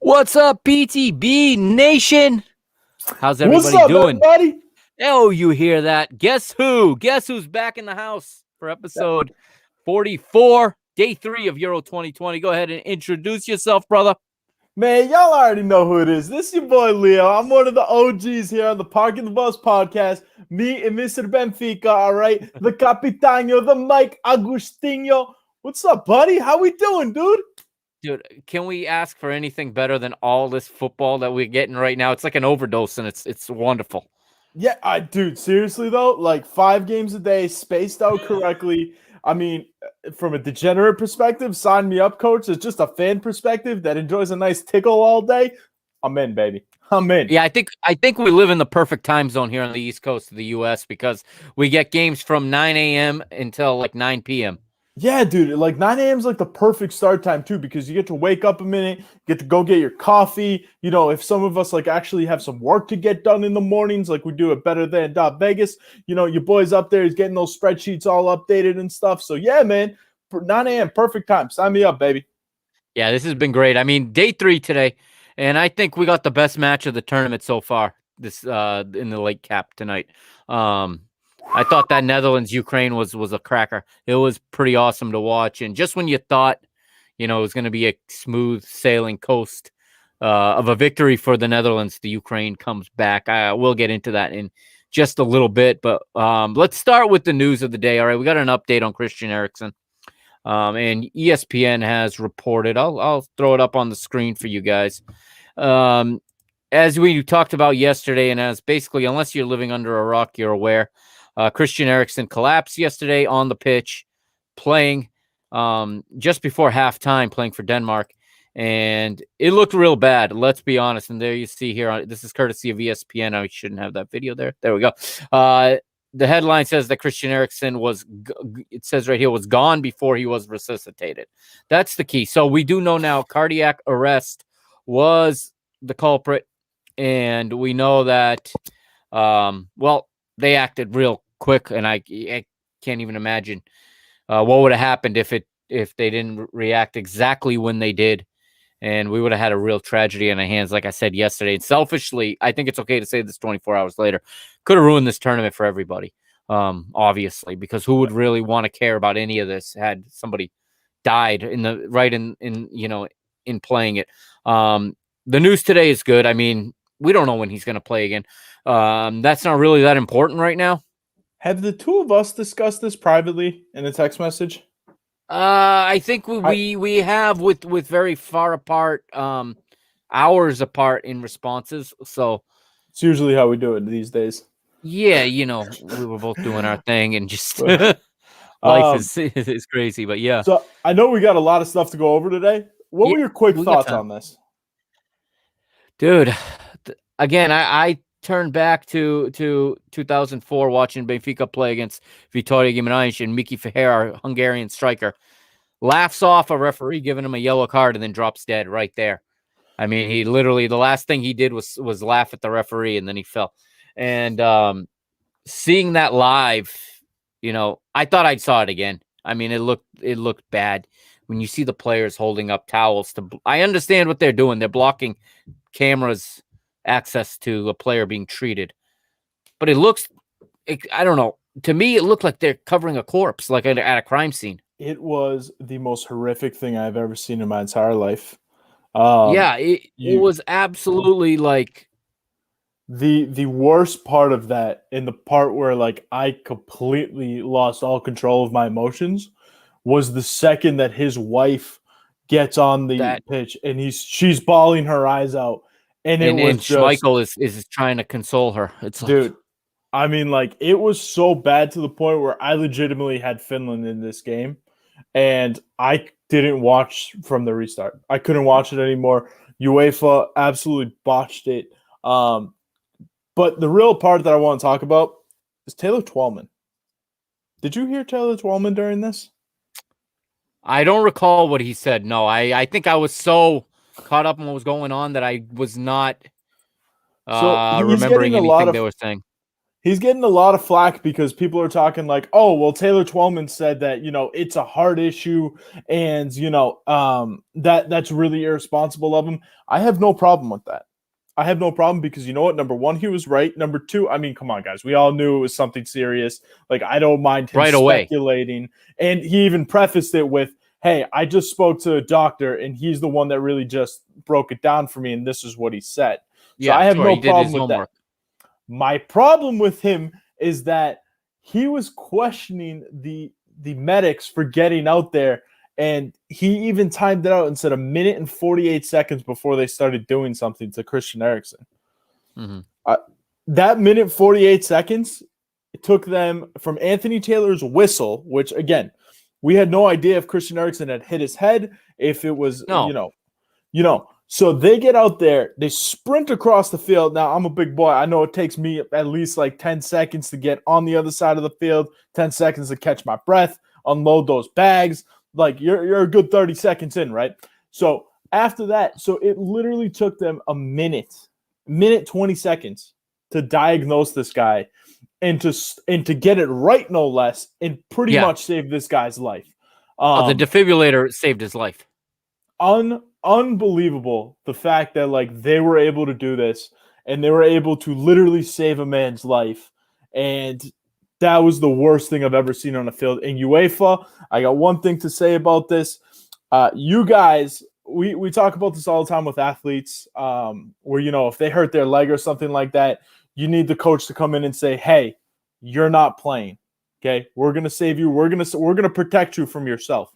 What's up, PTB Nation? How's What's everybody up, doing? everybody? Oh, you hear that? Guess who? Guess who's back in the house for episode 44, day 3 of Euro 2020. Go ahead and introduce yourself, brother. Man, y'all already know who it is. This is your boy Leo. I'm one of the OGs here on the Parking the Bus podcast. Me and Mr. Benfica, all right? The Capitano, the Mike Agostinho. What's up, buddy? How we doing, dude? Dude, can we ask for anything better than all this football that we're getting right now? It's like an overdose, and it's wonderful. Yeah, dude, seriously, though, like 5 games a day, spaced out correctly. I mean, from a degenerate perspective, sign me up, coach. It's just a fan perspective that enjoys a nice tickle all day. I'm in, baby. I'm in. Yeah, I think we live in the perfect time zone here on the East Coast of the U.S. because we get games from 9 a.m. until like 9 p.m. Yeah, dude, like 9 a.m. is like the perfect start time too, because you get to wake up a minute, get to go get your coffee. You know, if some of us like actually have some work to get done in the mornings, like we do it better than Vegas, you know, your boy's up there, he's getting those spreadsheets all updated and stuff. So yeah, man, 9 a.m. perfect time. Sign me up, baby. Yeah, this has been great. I mean, day 3 today, and I think we got the best match of the tournament so far. This in the late cap tonight. I thought that Netherlands Ukraine was a cracker. It was pretty awesome to watch, and just when you thought, it was going to be a smooth sailing coast of a victory for the Netherlands, the Ukraine comes back. We'll get into that in just a little bit, but let's start with the news of the day. All right, we got an update on Christian Eriksen. And ESPN has reported. I'll throw it up on the screen for you guys. As we talked about yesterday, and as basically, unless you're living under a rock, you're aware, Christian Eriksen collapsed yesterday on the pitch, playing just before halftime, playing for Denmark, and it looked real bad. Let's be honest. And there you see here, this is courtesy of ESPN. I shouldn't have that video there. There we go. The headline says that Christian Eriksen was gone before he was resuscitated. That's the key. So we do know now cardiac arrest was the culprit, and we know that, they acted real quick, and I can't even imagine what would have happened if they didn't react exactly when they did, and we would have had a real tragedy in our hands, like I said yesterday. And selfishly, I think it's okay to say this 24 hours later, could have ruined this tournament for everybody, obviously, because who would really want to care about any of this had somebody died in playing it. The news today is good. I mean, we don't know when he's going to play again. That's not really that important right now. Have the two of us discussed this privately in a text message? I think we have with very far apart, hours apart in responses. So it's usually how we do it these days. Yeah, we were both doing our thing, and just life is crazy. But yeah. So I know we got a lot of stuff to go over today. What were your quick thoughts on this? Dude, again, I turned back to 2004 watching Benfica play against Vitória Guimarães, and Miki Ferreira, Hungarian striker, laughs off a referee giving him a yellow card and then drops dead right there. I mean, he literally, the last thing he did was laugh at the referee, and then he fell. And seeing that live, I thought I saw it again. I mean, it looked bad when you see the players holding up towels I understand what they're doing. They're blocking cameras access to a player being treated, but I don't know. To me, it looked like they're covering a corpse, like at a crime scene. It was the most horrific thing I've ever seen in my entire life. It was absolutely like the worst part of that, and the part where like I completely lost all control of my emotions, was the second that his wife gets on the pitch and she's bawling her eyes out, and Schmeichel is trying to console her. It's dude, I mean, like, it was so bad to the point where I legitimately had Finland in this game, and I didn't watch from the restart. I couldn't watch it anymore. UEFA absolutely botched it. But the real part that I want to talk about is Taylor Twellman. Did you hear Taylor Twellman during this? I don't recall what he said. No, I think I was so caught up in what was going on that I was not remembering anything they were saying. He's getting a lot of flack because people are talking like, oh, well, Taylor Twellman said that, it's a heart issue and, that's really irresponsible of him. I have no problem with that. I have no problem because you know what? Number one, he was right. Number two, I mean, come on, guys. We all knew it was something serious. Like, I don't mind him Right away. speculating. And he even prefaced it with, hey, I just spoke to a doctor and he's the one that really just broke it down for me. And this is what he said. So Yeah, I have sure. no He did problem his with homework. that. My problem with him is that he was questioning the medics for getting out there, and he even timed it out and said a minute and 48 seconds before they started doing something to Christian Eriksen. Mm-hmm. That minute 48 seconds, it took them from Anthony Taylor's whistle, which again, we had no idea if Christian Eriksen had hit his head, if it was, No. So they get out there, they sprint across the field. Now, I'm a big boy. I know it takes me at least like 10 seconds to get on the other side of the field, 10 seconds to catch my breath, unload those bags. Like, you're a good 30 seconds in, right? So after that, so it literally took them a minute 20 seconds to diagnose this guy and to get it right, no less, and pretty much save this guy's life. The defibrillator saved his life. Unbelievable, the fact that like they were able to do this and they were able to literally save a man's life, and that was the worst thing I've ever seen on a field. In UEFA, I got one thing to say about this. You guys, we talk about this all the time with athletes, where if they hurt their leg or something like that, you need the coach to come in and say, hey, you're not playing. Okay, we're gonna save you. We're gonna protect you from yourself.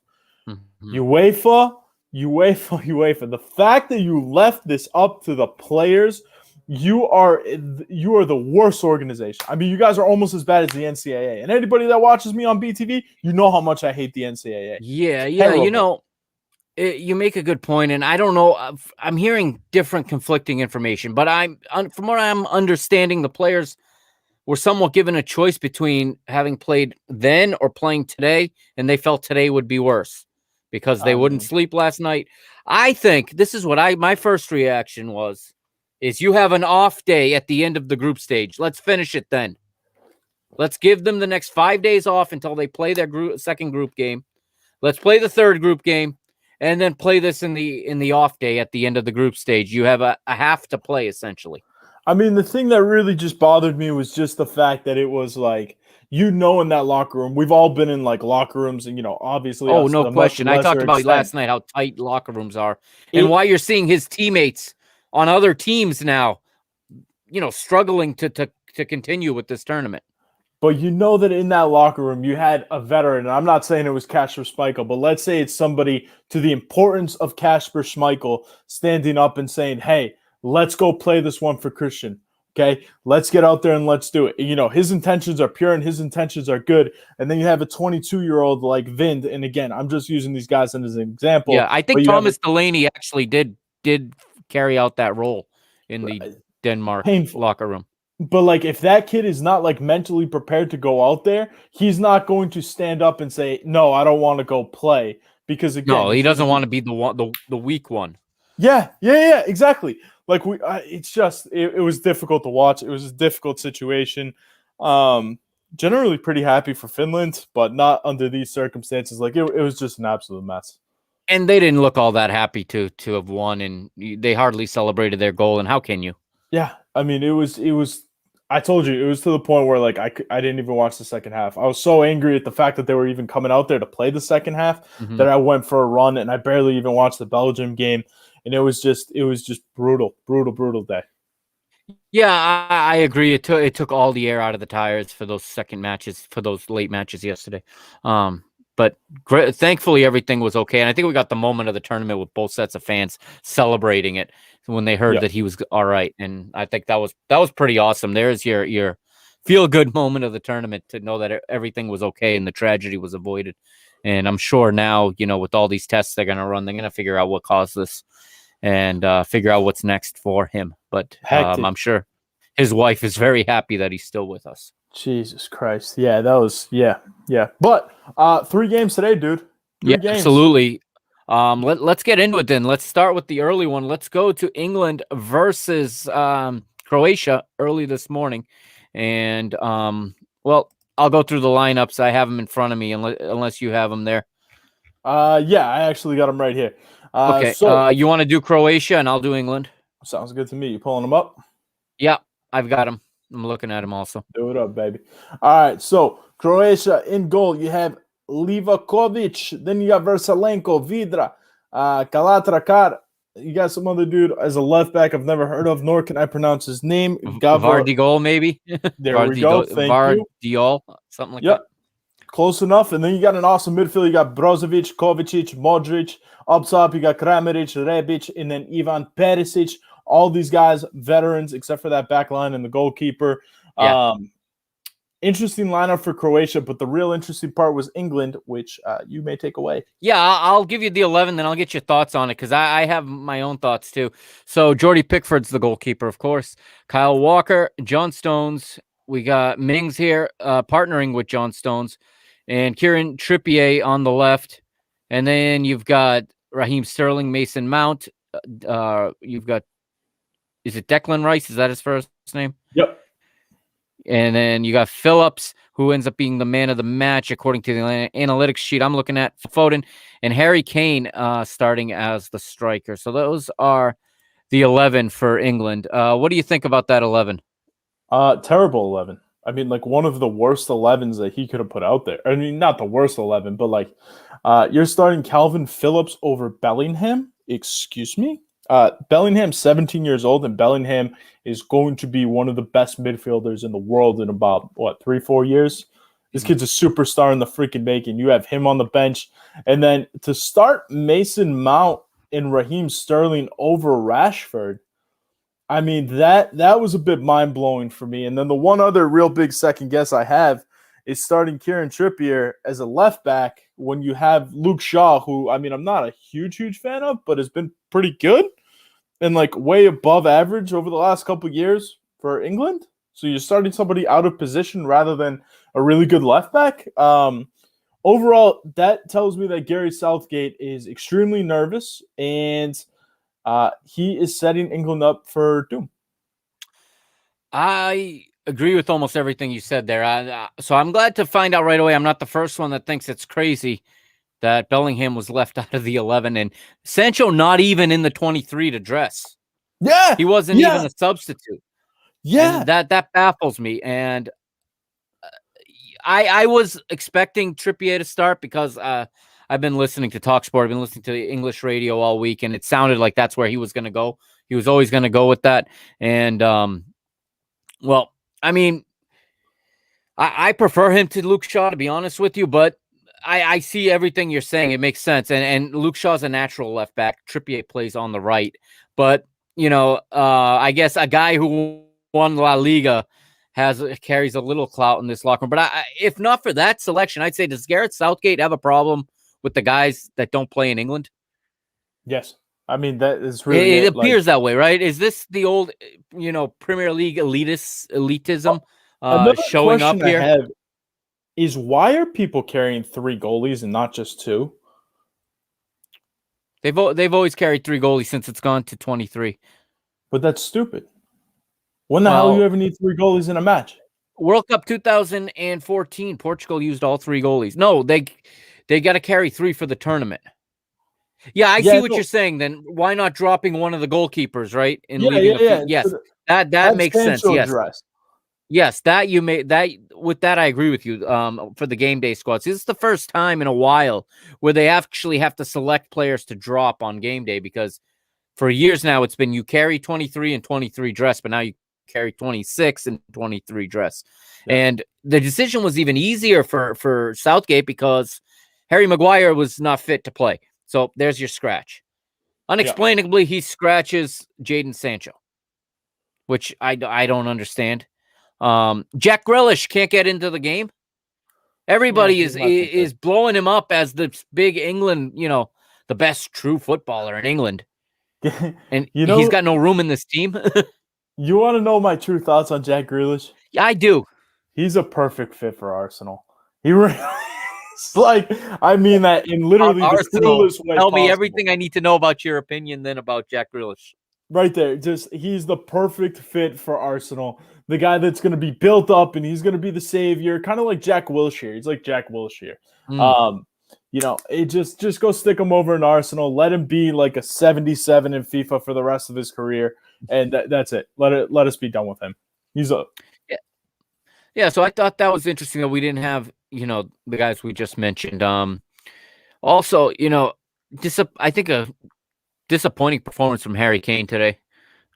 Mm-hmm. UEFA, the fact that you left this up to the players, you are the worst organization. I mean, you guys are almost as bad as the NCAA. And anybody that watches me on BTV, you know how much I hate the NCAA. Yeah, terrible. You make a good point, and I don't know. I'm hearing different conflicting information, but from what I'm understanding, the players were somewhat given a choice between having played then or playing today, and they felt today would be worse because they wouldn't sleep last night. I think this is what my first reaction is you have an off day at the end of the group stage. Let's finish it then. Let's give them the next 5 days off until they play their second group game. Let's play the third group game and then play this in the off day at the end of the group stage. You have a half to play essentially. I mean, the thing that really just bothered me was just the fact that it was like, in that locker room, we've all been in like locker rooms and, obviously. Oh, no question. I talked about last night how tight locker rooms are and why you're seeing his teammates on other teams now, struggling to continue with this tournament. But that in that locker room, you had a veteran, and I'm not saying it was Kasper Schmeichel, but let's say it's somebody to the importance of Kasper Schmeichel standing up and saying, hey, let's go play this one for Christian. Okay, let's get out there and let's do it. His intentions are pure and his intentions are good. And then you have a 22-year-old like Vind. And again, I'm just using these guys as an example. Yeah, I think Thomas Delaney actually did carry out that role in the Denmark locker room. But like, if that kid is not like mentally prepared to go out there, he's not going to stand up and say, no, I don't want to go play. Because again, no, he doesn't want to be the weak one. Yeah, exactly. Like it was difficult to watch. It was a difficult situation. Generally pretty happy for Finland, but not under these circumstances. Like it was just an absolute mess. And they didn't look all that happy to have won, and they hardly celebrated their goal. And how can you? Yeah, I mean, it was. I told you, it was to the point where like I didn't even watch the second half. I was so angry at the fact that they were even coming out there to play the second half that I went for a run and I barely even watched the Belgium game. And it was just brutal day. Yeah, I agree. It took all the air out of the tires for those those late matches yesterday. But thankfully everything was okay. And I think we got the moment of the tournament with both sets of fans celebrating it when they heard that he was all right. And I think that was pretty awesome. There's your feel good moment of the tournament, to know that everything was okay and the tragedy was avoided. And I'm sure now, with all these tests they're going to run, they're going to figure out what caused this and figure out what's next for him. But I'm sure his wife is very happy that he's still with us. Jesus Christ. Yeah, that was, yeah. But 3 games today, dude. 3 games. Absolutely. Let's get into it then. Let's start with the early one. Let's go to England versus Croatia early this morning. And well, I'll go through the lineups. I have them in front of me, unless you have them there. Yeah, I actually got them right here. Okay. So You want to do Croatia, and I'll do England. sounds good to me. You pulling them up? Yeah, I've got them. I'm looking at them also. Do it up, baby. All right. So Croatia in goal, you have Livakovic. Then you got Versalenko, Vidra, Kalatrakar. You got some other dude as a left back I've never heard of, nor can I pronounce his name. Vardigol, maybe. There we go. Thank you. Vardiol, something like Yep. that. Close enough. And then you got an awesome midfield. You got Brozovic, Kovacic, Modric. Up top, you got Kramaric, Rebic, and then Ivan Perisic. All these guys, veterans, except for that back line and the goalkeeper. Yeah. Interesting lineup for Croatia, but the real interesting part was England, which you may take away. Yeah, I'll give you the 11, then I'll get your thoughts on it, because I have my own thoughts too. So Jordy Pickford's the goalkeeper, of course. Kyle Walker, John Stones. We got Mings here partnering with John Stones, and Kieran Trippier on the left. And then you've got Raheem Sterling, Mason Mount. You've got, is it Declan Rice? Is that his first name? Yep. And then you got Phillips, who ends up being the man of the match, according to the analytics sheet I'm looking at. Foden and Harry Kane starting as the striker. So those are the 11 for England. What do you think about that 11? Terrible 11. I mean, like one of the worst 11s that he could have put out there. I mean, not the worst 11, but like you're starting Calvin Phillips over Bellingham. Excuse me? Bellingham's 17 years old, and Bellingham is going to be one of the best midfielders in the world in about, 3-4 years? This kid's a superstar in the freaking making. You have him on the bench. And then to start Mason Mount and Raheem Sterling over Rashford, I mean, that was a bit mind-blowing for me. And then the one other real big second guess I have is starting Kieran Trippier as a left back when you have Luke Shaw, who, I mean, I'm not a huge fan of, but has been pretty good and like way above average over the last couple of years for England. So you're starting somebody out of position rather than a really good left back. Overall, that tells me that Garreth Southgate is extremely nervous, and he is setting England up for doom. I agree with almost everything you said there. So I'm glad to find out right away I'm not the first one that thinks it's crazy that Bellingham was left out of the 11 and Sancho not even in the 23 to dress. Yeah. He wasn't even a substitute. Yeah. And that baffles me. And I was expecting Trippier to start because I've been listening to TalkSport. I've been listening to the English radio all week, and it sounded like that's where he was going to go. He was always going to go with that. And, well, I mean, I prefer him to Luke Shaw, to be honest with you, but I see everything you're saying. It makes sense. And Luke Shaw's a natural left back. Trippier plays on the right. But, you know, I guess a guy who won La Liga carries a little clout in this locker room. But if not for that selection, I'd say, does Garreth Southgate have a problem with the guys that don't play in England? Yes. I mean, that is really it appears that way, right? Is this the old, Premier League elitism showing up here? Is why are people carrying 3 goalies and not just 2? They've always carried 3 goalies since it's gone to 23. But that's stupid. When the hell do you ever need 3 goalies in a match? World Cup 2014, Portugal used all 3 goalies. No, they got to carry 3 for the tournament. Yeah, I see what you're saying. Then why not dropping one of the goalkeepers, right? And leaving yes, that makes sense. Yes. Dress. Yes, with that I agree with you. For the game day squads, this is the first time in a while where they actually have to select players to drop on game day, because for years now it's been you carry 23 and 23 dress, but now you carry 26 and 23 dress. Yeah. And the decision was even easier for Southgate because Harry Maguire was not fit to play. So there's your scratch. Unexplainably, he scratches Jadon Sancho, which I don't understand. Jack Grealish can't get into the game. Everybody is blowing him up as the big England, the best true footballer in England. And he's got no room in this team. You want to know my true thoughts on Jack Grealish? Yeah, I do. He's a perfect fit for Arsenal. He really is. Like, I mean that in literally the cruelest way Tell possible. me everything I need to know about your opinion then about Jack Grealish. Right there. He's the perfect fit for Arsenal. the guy that's going to be built up and he's going to be the savior, kind of like Jack Wilshere. He's like Jack Wilshere. Mm. It just go stick him over in Arsenal. Let him be like a 77 in FIFA for the rest of his career, and that's it. Let us be done with him. He's a Yeah. So I thought that was interesting that we didn't have the guys we just mentioned. Also, I think a disappointing performance from Harry Kane today.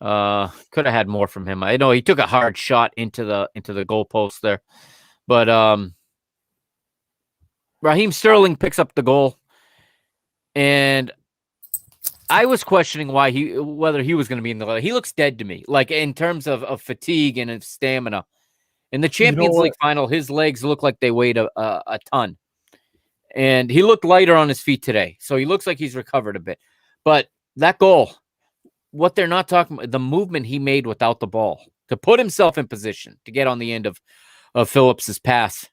Could have had more from him. I know he took a hard shot into the goalpost there, but Raheem Sterling picks up the goal, and I was questioning whether he was going to be in the. He looks dead to me, like in terms of fatigue and of stamina. In the Champions League final, his legs look like they weighed a ton, and he looked lighter on his feet today. So he looks like he's recovered a bit. But that goal, what they're not talking about, the movement he made without the ball to put himself in position to get on the end of Phillips's pass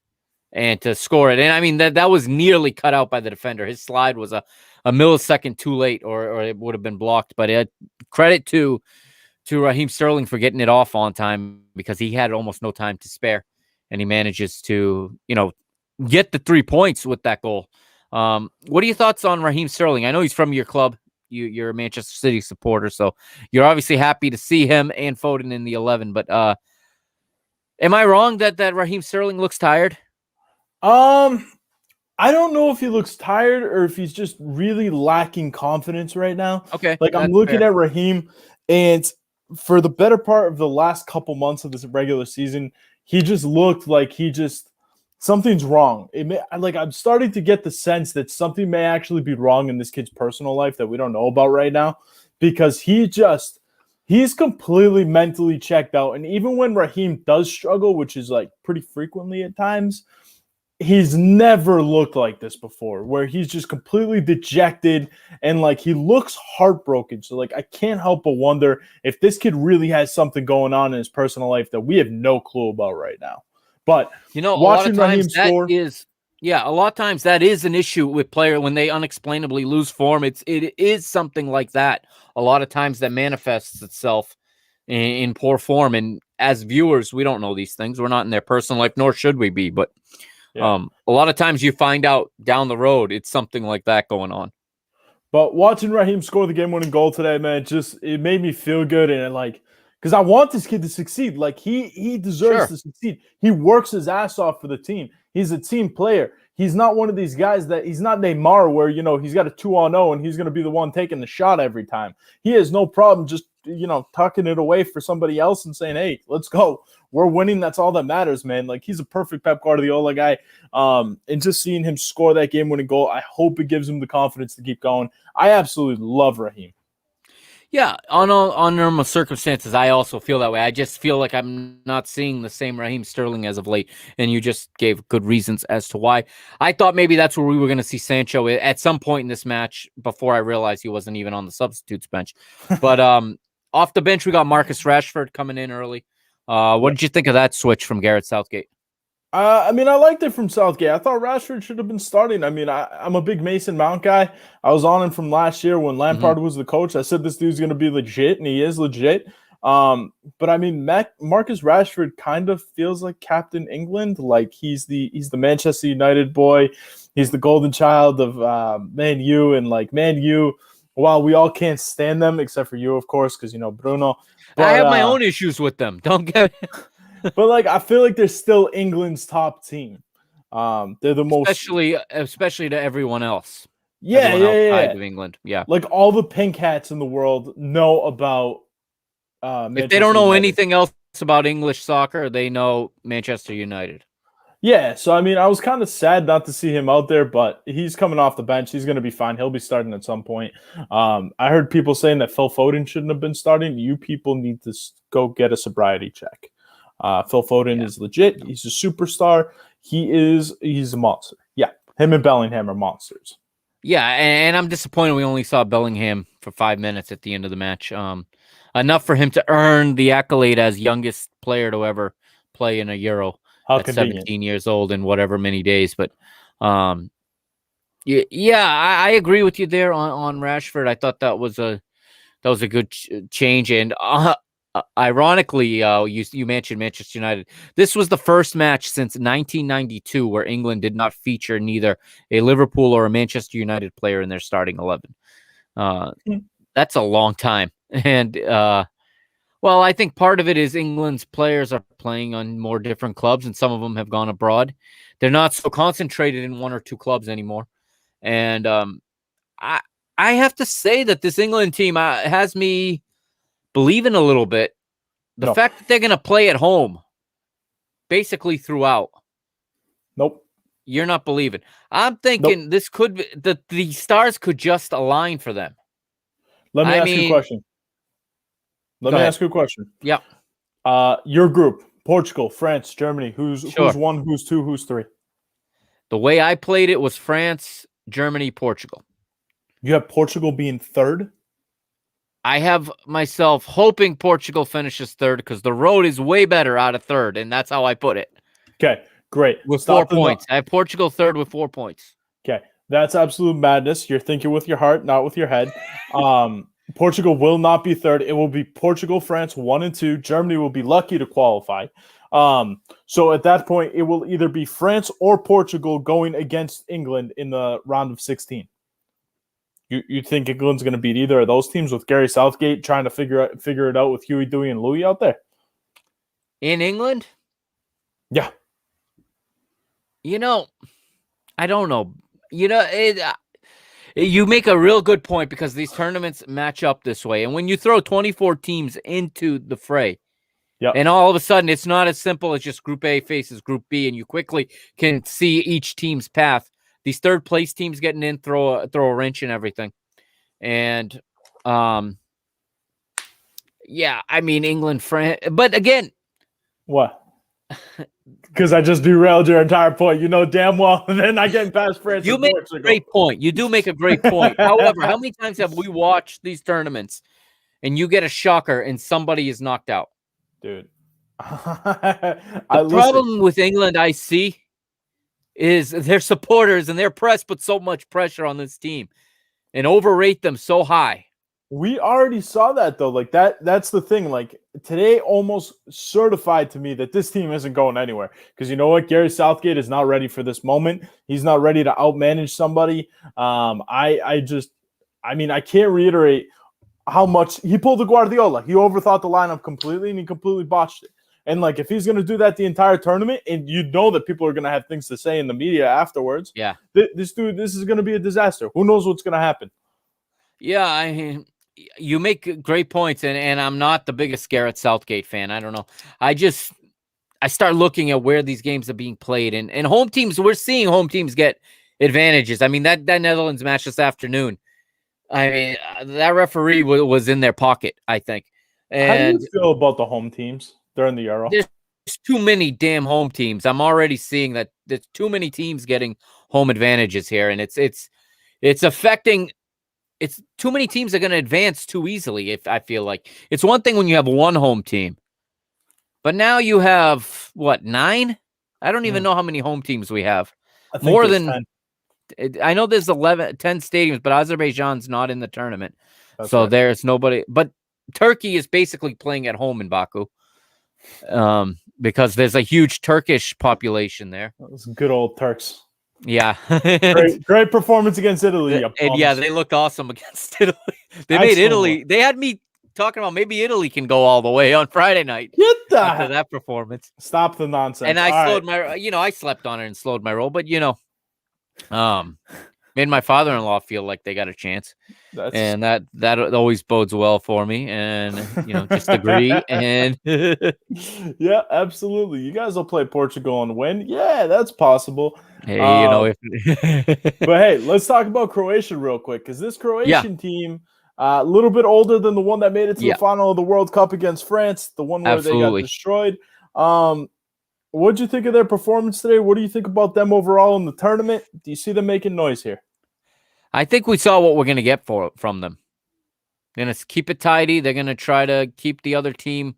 and to score it. And I mean, that was nearly cut out by the defender. His slide was a millisecond too late, or it would have been blocked. But credit to Raheem Sterling for getting it off on time, because he had almost no time to spare, and he manages to get the 3 points with that goal. What are your thoughts on Raheem Sterling? I know he's from your club. You're a Manchester City supporter, so you're obviously happy to see him and Foden in the 11. But am I wrong that Raheem Sterling looks tired? I don't know if he looks tired or if he's just really lacking confidence right now. Okay, like I'm looking at Raheem, and for the better part of the last couple months of this regular season, he just looked like something's wrong. I'm starting to get the sense that something may actually be wrong in this kid's personal life that we don't know about right now, because he's completely mentally checked out. And even when Raheem does struggle, which is like pretty frequently at times, he's never looked like this before, where he's just completely dejected and like he looks heartbroken. So like I can't help but wonder if this kid really has something going on in his personal life that we have no clue about right now. But watching Raheem score, a lot of times that is an issue with player when they unexplainably lose form. It is something like that. A lot of times that manifests itself in poor form. And as viewers, we don't know these things. We're not in their personal life, nor should we be. But a lot of times you find out down the road it's something like that going on. But watching Raheem score the game-winning goal today, man, it made me feel good, and because I want this kid to succeed. Like he deserves to succeed. He works his ass off for the team. He's a team player. He's not one of these guys he's not Neymar where he's got a 2-on-0 and he's going to be the one taking the shot every time. He has no problem just tucking it away for somebody else and saying, "Hey, let's go. We're winning. That's all that matters, man." Like he's a perfect Pep Guardiola guy. And just seeing him score that game-winning goal, I hope it gives him the confidence to keep going. I absolutely love Raheem. Yeah, on normal circumstances, I also feel that way. I just feel like I'm not seeing the same Raheem Sterling as of late, and you just gave good reasons as to why. I thought maybe that's where we were going to see Sancho at some point in this match before I realized he wasn't even on the substitutes bench. But off the bench, we got Marcus Rashford coming in early. What did you think of that switch from Garreth Southgate? I liked it from Southgate. I thought Rashford should have been starting. I'm a big Mason Mount guy. I was on him from last year when Lampard was the coach. I said this dude's going to be legit, and he is legit. But Marcus Rashford kind of feels like Captain England. Like he's the Manchester United boy. He's the golden child of Man U, and like Man U. While we all can't stand them, except for you, of course, because Bruno. But, I have my own issues with them. Don't get it. But I feel like they're still England's top team. They're the most, especially to everyone else. Yeah, outside of England. Yeah, like all the pink hats in the world know about. If they don't know anything else about English soccer, they know Manchester United. Yeah, so I was kind of sad not to see him out there, but he's coming off the bench. He's going to be fine. He'll be starting at some point. I heard people saying that Phil Foden shouldn't have been starting. You people need to go get a sobriety check. Phil Foden is legit. He's a superstar. He's a monster. Yeah, him and Bellingham are monsters. Yeah, and I'm disappointed we only saw Bellingham for 5 minutes at the end of the match. Enough for him to earn the accolade as youngest player to ever play in a Euro at 17 years old in whatever many days. But I agree with you there on Rashford. I thought that was a good change, and ironically, you mentioned Manchester United. This was the first match since 1992 where England did not feature neither a Liverpool or a Manchester United player in their starting 11. That's a long time. And, well, I think part of it is England's players are playing on more different clubs, and some of them have gone abroad. They're not so concentrated in one or two clubs anymore. And I have to say that this England team has me believing a little bit. The fact that they're going to play at home basically throughout. Nope. You're not believing. I'm thinking this could be the stars could just align for them. Let me ask you a question. Yeah. Your group, Portugal, France, Germany. Who's one, who's two, who's three? The way I played it was France, Germany, Portugal. You have Portugal being third? I have myself hoping Portugal finishes third because the road is way better out of third, and that's how I put it. Okay, great. With 4 points. I have Portugal third with 4 points. Okay, that's absolute madness. You're thinking with your heart, not with your head. Portugal will not be third. It will be Portugal, France, 1 and 2. Germany will be lucky to qualify. So at that point, it will either be France or Portugal going against England in the round of 16. You think England's going to beat either of those teams with Garreth Southgate trying to figure it out with Huey, Dewey, and Louie out there? In England? Yeah. I don't know. You make a real good point because these tournaments match up this way. And when you throw 24 teams into the fray, and all of a sudden it's not as simple as just Group A faces Group B, and you quickly can see each team's path. These third place teams getting in throw a wrench in everything. And England, France, but again, what? Because I just derailed your entire point. You know damn well they're not getting past France. You make a great point. You do make a great point. However, how many times have we watched these tournaments and you get a shocker and somebody is knocked out? Dude. The problem with England I see is their supporters and their press put so much pressure on this team and overrate them so high. We already saw that though. Like that's the thing. Like today almost certified to me that this team isn't going anywhere. Because you know what? Garreth Southgate is not ready for this moment. He's not ready to outmanage somebody. I can't reiterate how much he pulled the Guardiola. He overthought the lineup completely and he completely botched it. And like if he's going to do that the entire tournament, and you know that people are going to have things to say in the media afterwards. Yeah. This is going to be a disaster. Who knows what's going to happen? Yeah, you make great points, and I'm not the biggest Garreth Southgate fan. I don't know. I start looking at where these games are being played, and home teams. We're seeing home teams get advantages. I mean that Netherlands match this afternoon. That referee was in their pocket, I think. And how do you feel about the home teams during the Euro? There's too many damn home teams. I'm already seeing that there's too many teams getting home advantages here, and it's affecting. It's too many teams are going to advance too easily. If I feel like it's one thing when you have one home team, but now you have 9? I don't even know how many home teams we have. More than 10. I know there's 10 stadiums, but Azerbaijan's not in the tournament. That's so right. There's nobody, but Turkey is basically playing at home in Baku. Because there's a huge Turkish population there. Those good old Turks. Yeah. great performance against Italy. And yeah, they looked awesome against Italy. They made Italy. They had me talking about maybe Italy can go all the way on Friday night. After that performance. Stop the nonsense. And I slowed I slept on it and slowed my roll, but made my father-in-law feel like they got a chance. And that always bodes well for me. And just agree. And yeah, absolutely. You guys will play Portugal and win. Yeah, that's possible. Hey, but hey, let's talk about Croatia real quick, because this Croatian team, a little bit older than the one that made it to the final of the World Cup against France, the one where they got destroyed. What did you think of their performance today? What do you think about them overall in the tournament? Do you see them making noise here? I think we saw what we're going to get from them. They're going to keep it tidy. They're going to try to keep the other team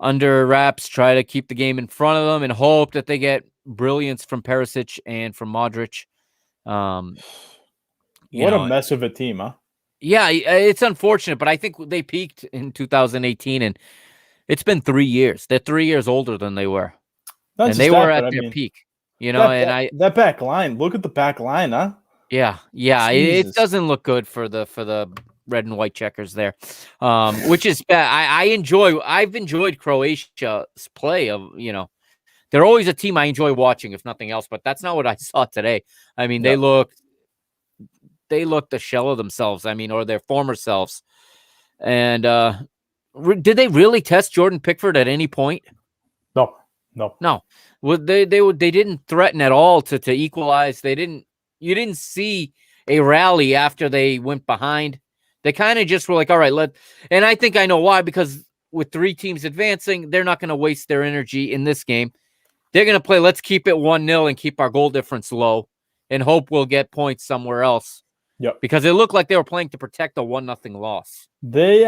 under wraps, try to keep the game in front of them, and hope that they get brilliance from Perisic and from Modric. What a mess of a team, huh? Yeah, it's unfortunate, but I think they peaked in 2018, and it's been 3 years. They're 3 years older than they were, Not and just they were that, but at I their mean peak, you know, that and that, I that back line. Look at the back line, huh? yeah, it Jesus. doesn't look good for the red and white checkers there, which is bad. I've enjoyed Croatia's play of, they're always a team I enjoy watching, if nothing else, but that's not what I saw today. I mean, Yeah. they looked a shell of themselves, I mean, or their former selves. And did they really test Jordan Pickford at any point? No. No. No. Well, they didn't threaten at all to equalize. You didn't see a rally after they went behind. They kind of just were like, all right, and I think I know why, because with 3 teams advancing, they're not going to waste their energy in this game. They're going to play, let's keep it 1-0 and keep our goal difference low and hope we'll get points somewhere else. Yep. Because it looked like they were playing to protect a 1-0 loss. They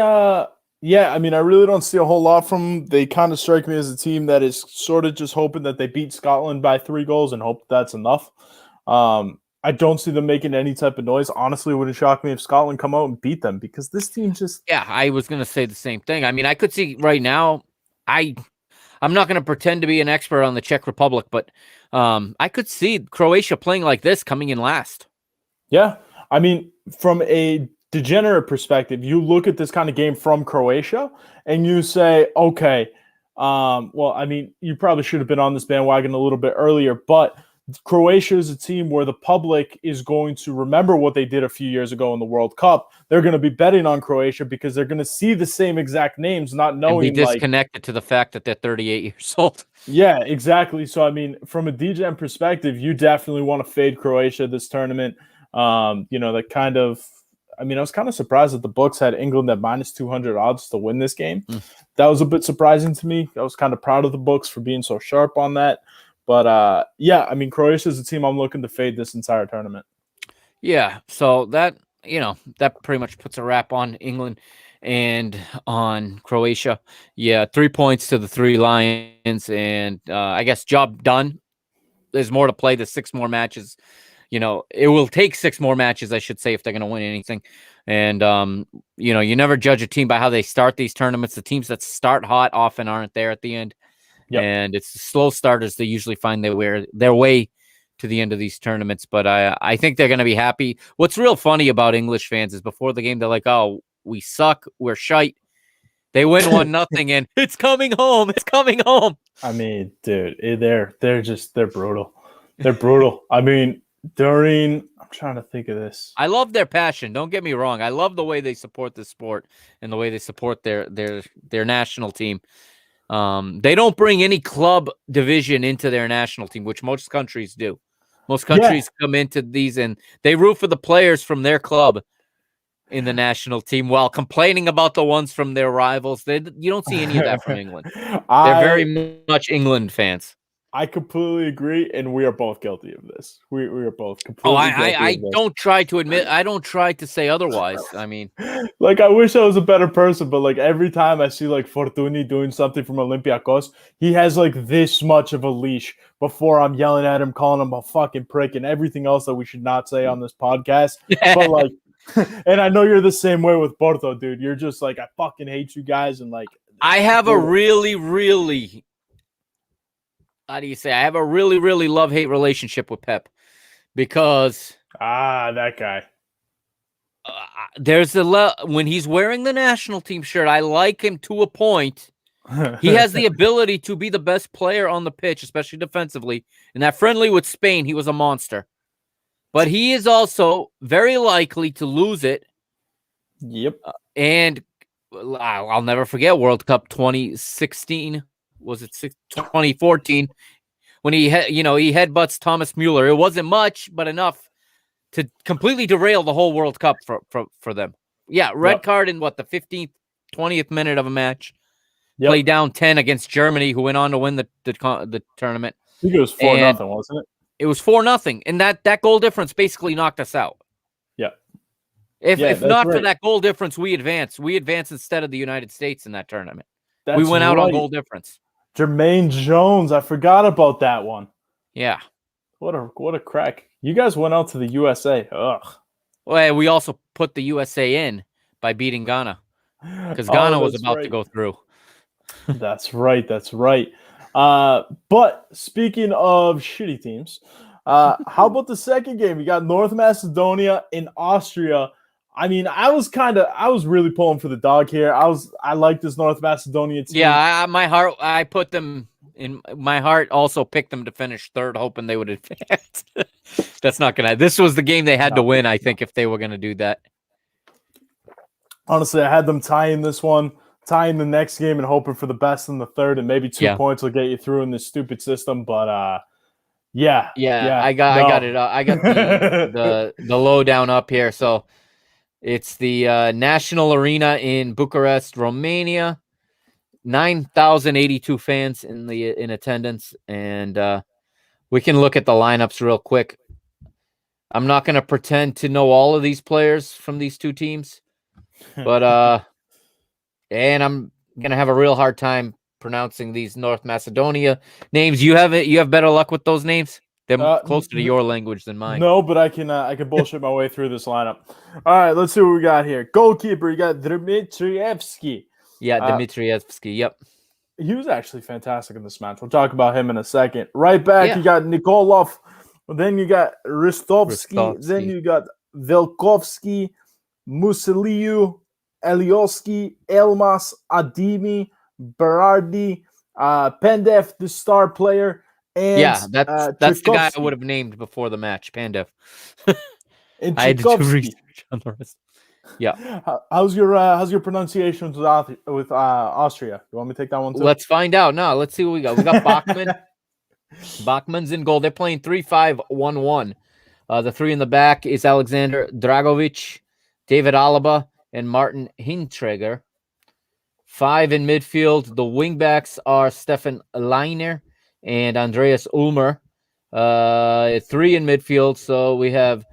yeah, I mean, I really don't see a whole lot from them. They kind of strike me as a team that is sort of just hoping that they beat Scotland by 3 goals and hope that's enough. I don't see them making any type of noise. Honestly, it wouldn't shock me if Scotland come out and beat them, because this team just Yeah, I was going to say the same thing. I mean, I could see right now, I'm not going to pretend to be an expert on the Czech Republic, but I could see Croatia playing like this coming in last. Yeah. I mean, from a degenerate perspective, you look at this kind of game from Croatia and you say, okay, well, I mean, you probably should have been on this bandwagon a little bit earlier, but Croatia is a team where the public is going to remember what they did a few years ago in the World Cup. They're going to be betting on Croatia because they're going to see the same exact names, not And be knowing disconnected to the fact that they're 38 years old. Yeah, exactly. So, I mean, from a DGen perspective, you definitely want to fade Croatia this tournament. That kind of, I mean, I was kind of surprised that the books had England at minus 200 odds to win this game. That was a bit surprising to me. I was kind of proud of the books for being so sharp on that. But yeah, I mean, Croatia is a team I'm looking to fade this entire tournament. Yeah, so that pretty much puts a wrap on England and on Croatia. Yeah, 3 points to the 3 Lions, and I guess job done. There's more to play. There's 6 more matches. It will take 6 more matches, I should say, if they're going to win anything. And you never judge a team by how they start these tournaments. The teams that start hot often aren't there at the end. Yep. And it's the slow starters that usually find their way to the end of these tournaments. But I think they're going to be happy. What's real funny about English fans is before the game, they're like, oh, we suck. We're shite. They win 1-0 and it's coming home. It's coming home. I mean, dude, they're brutal. They're brutal. I mean, I'm trying to think of this. I love their passion. Don't get me wrong. I love the way they support the sport and the way they support their national team. They don't bring any club division into their national team, which most countries do. Most countries come into these and they root for the players from their club in the national team while complaining about the ones from their rivals. You don't see any of that from England. They're very much England fans. I completely agree, and we are both guilty of this. We are both completely guilty I of this. don't try to admit. I don't try to say otherwise. I mean, like, I wish I was a better person, but like every time I see like Fortuny doing something from Olympiacos, he has like this much of a leash before I'm yelling at him, calling him a fucking prick, and everything else that we should not say on this podcast. But like, and I know you're the same way with Porto, dude. You're just like, I fucking hate you guys, and like, I have a really, really. How do you say? I have a really, really love-hate relationship with Pep because that guy. There's when he's wearing the national team shirt, I like him to a point. He has the ability to be the best player on the pitch, especially defensively. In that friendly with Spain, he was a monster. But he is also very likely to lose it. Yep. And I'll never forget World Cup 2016. Was it 2014 when he headbutts Thomas Mueller? It wasn't much, but enough to completely derail the whole World Cup for them. Yeah, red card in the 15th, 20th minute of a match. Yep. Play down 10 against Germany, who went on to win the tournament. I think it was 4-0, wasn't it? It was 4-0, and that goal difference basically knocked us out. Yeah. If not for that goal difference, we advanced. We advanced instead of the United States in that tournament. We went out on goal difference. Jermaine Jones, I forgot about that one. Yeah. What a crack. You guys went out to the USA. Ugh. Well, we also put the USA in by beating Ghana because Oh, Ghana was that's about to right. go through. That's right. That's right. But speaking of shitty teams, how about the second game? We got North Macedonia and Austria. I mean, I was really pulling for the dog here. I like this North Macedonia team. Yeah, my heart, I put them in my heart. Also picked them to finish third, hoping they would advance. That's not gonna. This was the game they had to No. win. I think if they were gonna do that. Honestly, I had them tying this one, tying the next game, and hoping for the best in the third, and maybe 2 points will get you through in this stupid system. But yeah, I got it. I got no. the lowdown up here. So it's the National Arena in Bucharest, Romania. 9,082 fans in attendance, and we can look at the lineups real quick. I'm not going to pretend to know all of these players from these two teams, but and I'm going to have a real hard time pronouncing these North Macedonia names. You have better luck with those names. They're closer to your language than mine. No, but I can bullshit my way through this lineup. All right, let's see what we got here. Goalkeeper, you got Dmitrievski. Yeah, Dmitrievski. Yep. He was actually fantastic in this match. We'll talk about him in a second. Right back, you got Nikolov. Then you got Ristovsky. Then you got Velkovsky, Musiliu, Eliosky, Elmas, Adimi, Berardi, Pendev, the star player. And that's the guy I would have named before the match, Pandev. And I had to do research on the rest. Yeah. How's your pronunciation with Austria? You want me to take that one too? Let's find out. No, let's see what we got. We got Bachmann. Bachmann's in goal. They're playing 3-5-1-1. The three in the back is Alexander Dragovic, David Alaba, and Martin Hintreger. 5 in midfield. The wingbacks are Stefan Leiner and Andreas Ulmer. 3 in midfield. So we have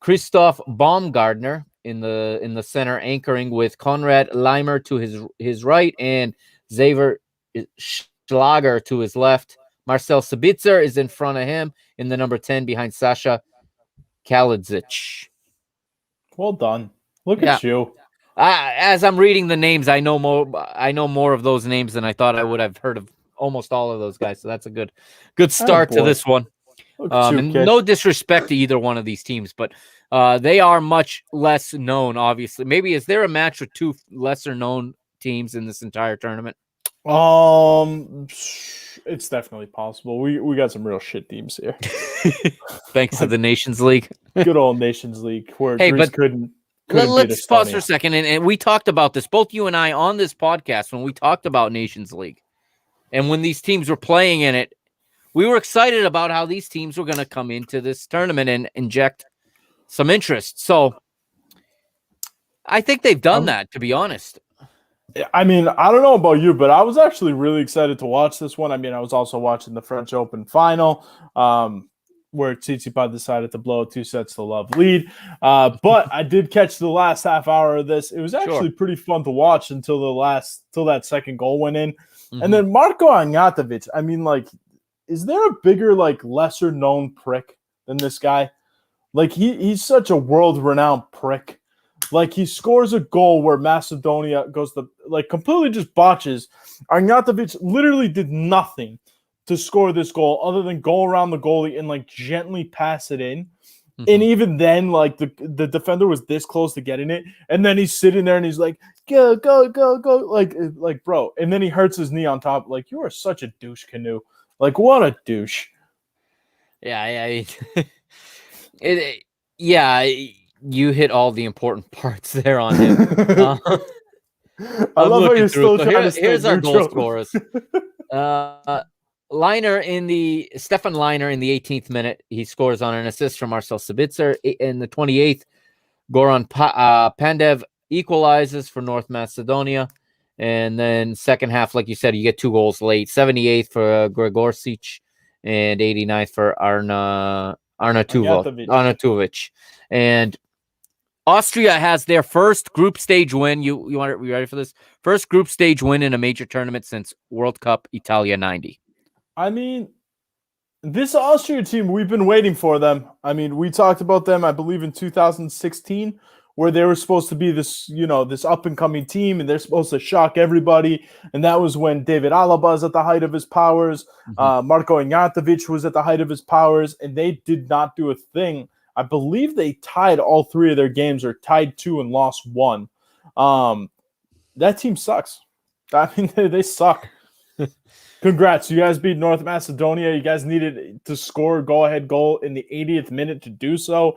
Christoph Baumgartner in the center, anchoring with Konrad Leimer to his right and Xaver Schlager to his left. Marcel Sabitzer is in front of him in the number 10 behind Sasha Kalidzic. Well done. Look at you. As I'm reading the names, I know more of those names than I thought I would have heard of almost all of those guys. So that's a good start to this one. And no disrespect to either one of these teams, but they are much less known, obviously. Maybe is there a match with 2 lesser known teams in this entire tournament? It's definitely possible. We got some real shit teams here. Thanks to the Nations League. Good old Nations League where Greece couldn't let's pause for a second. And we talked about this, both you and I, on this podcast when we talked about Nations League. And when these teams were playing in it, we were excited about how these teams were going to come into this tournament and inject some interest. So I think they've done that, to be honest. I mean, I don't know about you, but I was actually really excited to watch this one. I mean, I was also watching the French Open final where Tsitsipas decided to blow a 2-sets-to-love lead. But I did catch the last half hour of this. It was actually pretty fun to watch until that second goal went in. Mm-hmm. And then Marko Arnautovic, I mean, like, is there a bigger, like, lesser-known prick than this guy? Like, he's such a world-renowned prick. Like, he scores a goal where Macedonia goes to, like, completely just botches. Arnautovic literally did nothing to score this goal other than go around the goalie and, like, gently pass it in. Mm-hmm. And even then, like, the defender was this close to getting it. And then he's sitting there and he's like, go, go, go, go. Like, bro. And then he hurts his knee on top. Like, you are such a douche, Canoe. Like, what a douche. Yeah. You hit all the important parts there on him. I love how you're still trying to stay here's our neutral. goal scorers. Stefan Leiner in the 18th minute. He scores on an assist from Marcel Sabitzer. In the 28th, Goran Pandev equalizes for North Macedonia. And then second half, like you said, you get 2 goals late. 78th for Gregorcic and 89th for Arnautovic. And Austria has their first group stage win. You ready for this? First group stage win in a major tournament since World Cup Italia 90. I mean, This Austria team, we've been waiting for them. I mean, we talked about them, I believe, in 2016, where they were supposed to be this, this up and coming team, and they're supposed to shock everybody. And that was when David Alaba was at the height of his powers. Marko Ignatovic was at the height of his powers, and they did not do a thing. I believe they tied all three of their games, or tied 2 and lost 1. That team sucks. I mean, they suck. Congrats. You guys beat North Macedonia. You guys needed to score a go-ahead goal in the 80th minute to do so.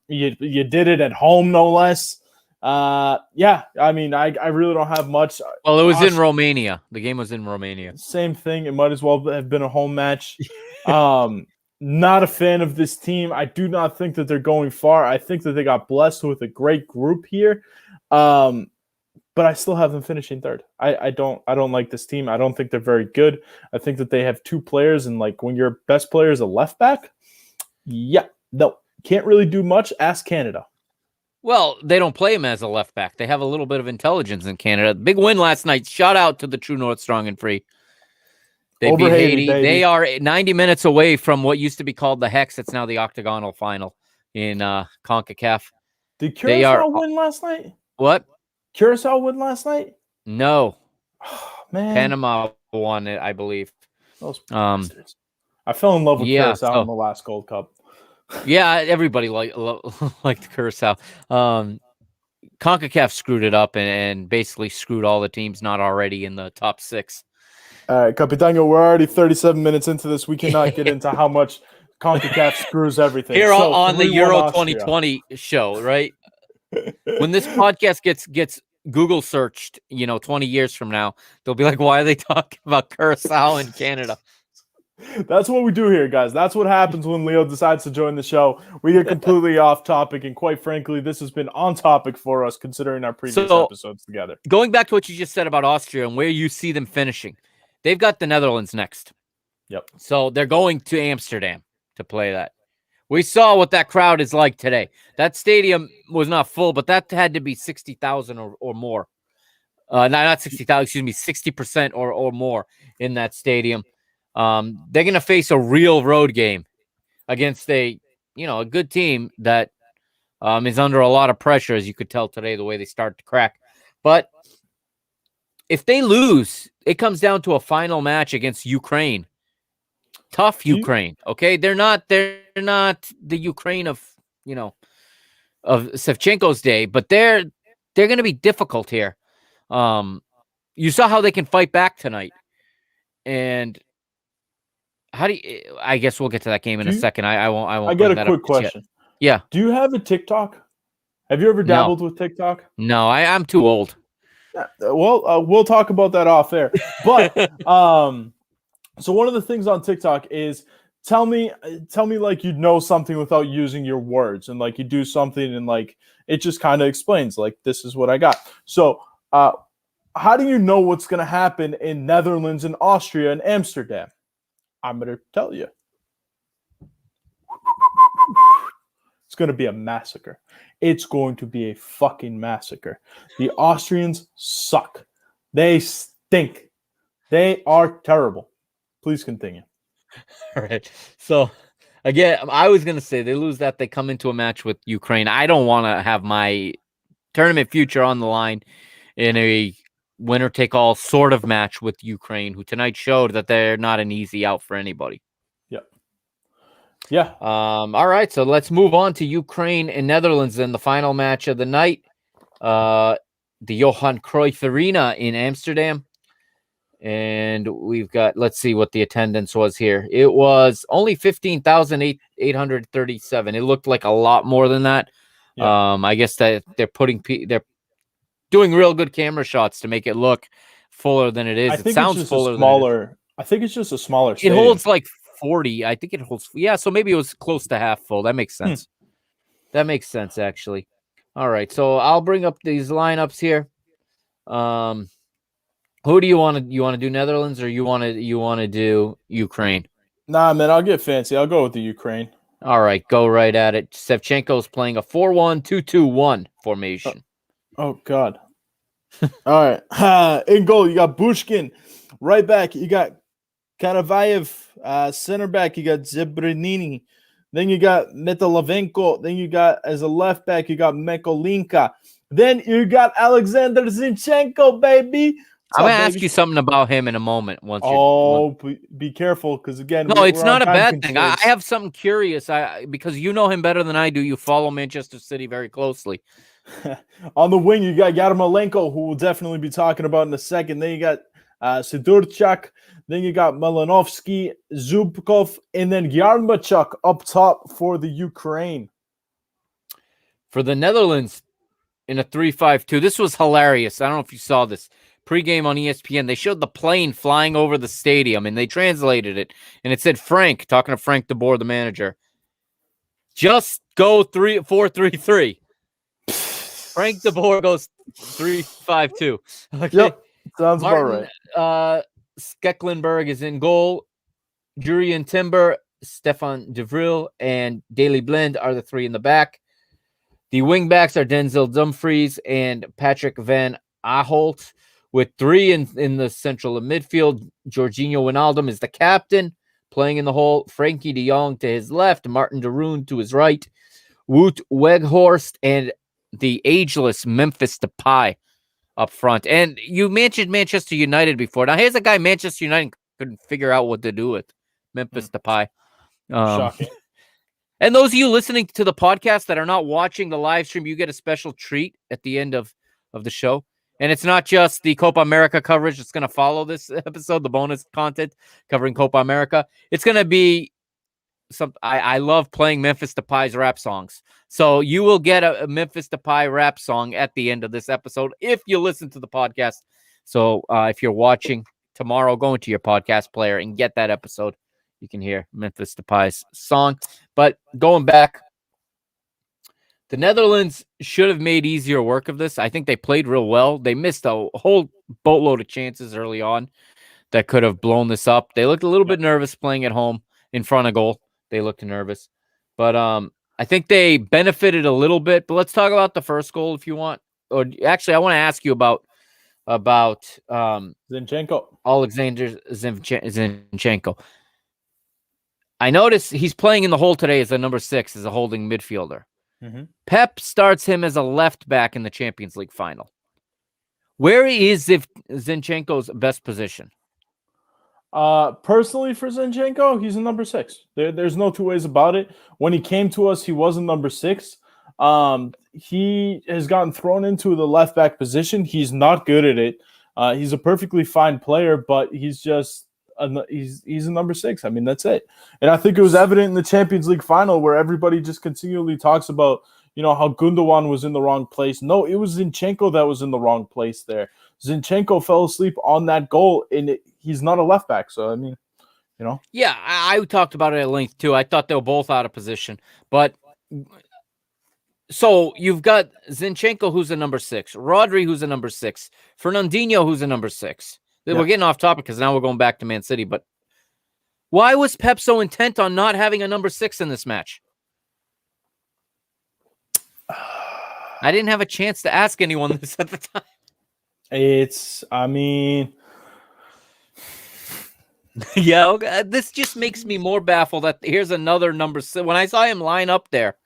You did it at home, no less. Yeah, I mean, I really don't have much. Well, it was in Romania. The game was in Romania. Same thing. It might as well have been a home match. Not a fan of this team. I do not think that they're going far. I think that they got blessed with a great group here. But I still have them finishing third. I don't like this team. I don't think they're very good. I think that they have 2 players, and like when your best player is a left back, no, can't really do much. Ask Canada. Well, they don't play him as a left back. They have a little bit of intelligence in Canada. Big win last night. Shout out to the True North Strong and Free. They beat Haiti. They are 90 minutes away from what used to be called the Hex. It's now the octagonal final in CONCACAF. Did Curacao win last night? What? Curacao win last night? No. Oh, man. Panama won it, I believe. Those I fell in love with Curacao in the last Gold Cup. Yeah, everybody liked Curacao. CONCACAF screwed it up and basically screwed all the teams not already in the top 6. All right, Capitano, we're already 37 minutes into this. We cannot get into how much CONCACAF screws everything. Here on the Euro 2020 show, right? When this podcast gets Google searched, 20 years from now, they'll be like, why are they talking about Curacao in Canada? That's what we do here, guys. That's what happens when Leo decides to join the show. We get completely off topic, and quite frankly, this has been on topic for us considering our previous episodes together. Going back to what you just said about Austria and where you see them finishing, they've got the Netherlands next. Yep. So they're going to Amsterdam to play that. We saw what that crowd is like today. That stadium was not full, but that had to be 60,000 or more. Not 60,000, excuse me, 60% or more in that stadium. They're going to face a real road game against a good team that is under a lot of pressure, as you could tell today, the way they start to crack. But if they lose, it comes down to a final match against Ukraine. Tough Ukraine, okay? They're not the Ukraine of Shevchenko's day, but they're going to be difficult here. You saw how they can fight back tonight, and how do you? I guess we'll get to that game in a second. I won't. I got a quick question. Yeah. Do you have a TikTok? Have you ever dabbled with TikTok? No, I'm too old. Yeah, well, we'll talk about that off air. But so one of the things on TikTok is tell me like you know something without using your words, and like you do something and like it just kind of explains like this is what I got. So how do you know what's going to happen in Netherlands and Austria and Amsterdam? I'm going to tell you. It's going to be a massacre. It's going to be a fucking massacre. The Austrians suck. They stink. They are terrible. Please continue. All right. So, again, I was going to say they lose that. They come into a match with Ukraine. I don't want to have my tournament future on the line in a winner-take-all sort of match with Ukraine, who tonight showed that they're not an easy out for anybody. Yep. Yeah. All right. So let's move on to Ukraine and Netherlands in the final match of the night. The Johan Cruyff Arena in Amsterdam. And we've got, let's see what the attendance was here. It was only 15,837. It looked like a lot more than that. Yeah. I guess that they're doing real good camera shots to make it look fuller than it is. It sounds fuller. Smaller. I think it's just a smaller stadium. It holds like 40. I think it holds. Yeah. So maybe it was close to half full. That makes sense. That makes sense, actually. All right. So I'll bring up these lineups here. Who do you want to do Netherlands or you want to do Ukraine? Nah, man, I'll get fancy. I'll go with the Ukraine. All right, go right at it. Shevchenko's playing a 4-1-2-2-1 formation. Oh God. All right. In goal, you got Bushkin. Right back, you got Karavayev, center back, you got Zebranini. Then you got Metalavenko. Then you got, as a left back, you got Mekolinka. Then you got Alexander Zinchenko, baby. What's I'm up, gonna ask baby? you something about him in a moment. Once you're Oh, be careful, because again, no, it's we're on not a time bad thing. I constraints. have something curious. Because you know him better than I do. You follow Manchester City very closely. On the wing, you got Yarmolenko, who we'll definitely be talking about in a second. Then you got Sidorchak. Then you got Malinovsky, Zubkov, and then Yarmachuk up top for the Ukraine. For the Netherlands in a 3-5-2, this was hilarious. I don't know if you saw this. Pre-game on ESPN, they showed the plane flying over the stadium, and they translated it, and it said Frank, talking to Frank de Boer, the manager, just go 4-3-3. Frank de Boer goes 3-5-2. Okay. Yep, sounds Martin, about right. Stecklenburg is in goal. Jurien Timber, Stefan De Vrij, and Daley Blind are the three in the back. The wingbacks are Denzel Dumfries and Patrick Van Aanholt, with three in the central of midfield. Jorginho Wijnaldum is the captain, playing in the hole. Frankie de Jong to his left, Martin de Roon to his right, Wout Weghorst, and the ageless Memphis Depay up front. And you mentioned Manchester United before. Now, here's a guy Manchester United couldn't figure out what to do with, Memphis Depay. Shocking. And those of you listening to the podcast that are not watching the live stream, you get a special treat at the end of the show. And it's not just the Copa America coverage that's going to follow this episode, the bonus content covering Copa America. It's going to be some. I love playing Memphis Depay's rap songs. So you will get a Memphis Depay rap song at the end of this episode if you listen to the podcast. So if you're watching tomorrow, go into your podcast player and get that episode. You can hear Memphis Depay's song. But going back, the Netherlands should have made easier work of this. I think they played real well. They missed a whole boatload of chances early on that could have blown this up. They looked a little bit nervous playing at home in front of goal. They looked nervous. But I think they benefited a little bit. But let's talk about the first goal if you want. Or actually, I want to ask you about Zinchenko. Alexander Zinchenko. I noticed he's playing in the hole today as a number 6, as a holding midfielder. Mm-hmm. Pep starts him as a left back in the Champions League final. Where is Zinchenko's best position? Personally, for Zinchenko, he's a number 6. There's no two ways about it. When he came to us, he was a number 6. He has gotten thrown into the left back position. He's not good at it. He's a perfectly fine player, but he's just he's a number 6. I mean, that's it. And I think it was evident in the Champions League final where everybody just continually talks about, how Gundogan was in the wrong place. No, it was Zinchenko that was in the wrong place there. Zinchenko fell asleep on that goal, and he's not a left back. So, I mean, Yeah, I talked about it at length too. I thought they were both out of position. But so you've got Zinchenko, who's a number 6, Rodri, who's a number 6, Fernandinho, who's a number 6. Yeah. We're getting off topic because now we're going back to Man City. But why was Pep so intent on not having a number 6 in this match? I didn't have a chance to ask anyone this at the time. Yeah, this just makes me more baffled that here's another number 6. When I saw him line up there.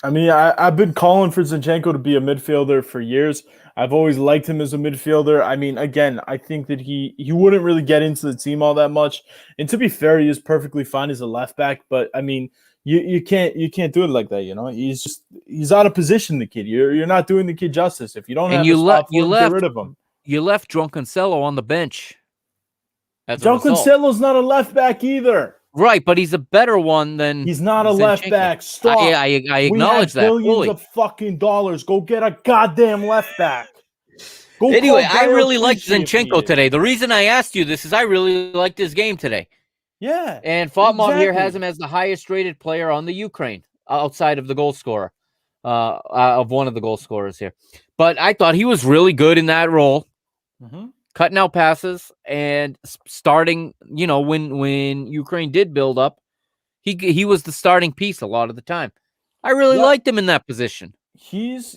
I mean, I've been calling for Zinchenko to be a midfielder for years. I've always liked him as a midfielder. I mean, again, I think that he wouldn't really get into the team all that much. And to be fair, he is perfectly fine as a left back. But I mean, you can't do it like that. He's out of position. The kid, you're not doing the kid justice. If you don't have a spot for him, get rid of him. You left João Cancelo on the bench. João Cancelo's not a left back either. Right, but he's a better one than he's not a left back. Stop. I acknowledge that. Billions of fucking dollars. Go get a goddamn left back. Anyway, I really liked Zinchenko today. The reason I asked you this is I really liked his game today. Yeah. And Fatma here has him as the highest rated player on the Ukraine outside of the goal scorer, of one of the goal scorers here. But I thought he was really good in that role. Mm-hmm. Cutting out passes and starting, when Ukraine did build up, he was the starting piece a lot of the time. I really liked him in that position. He's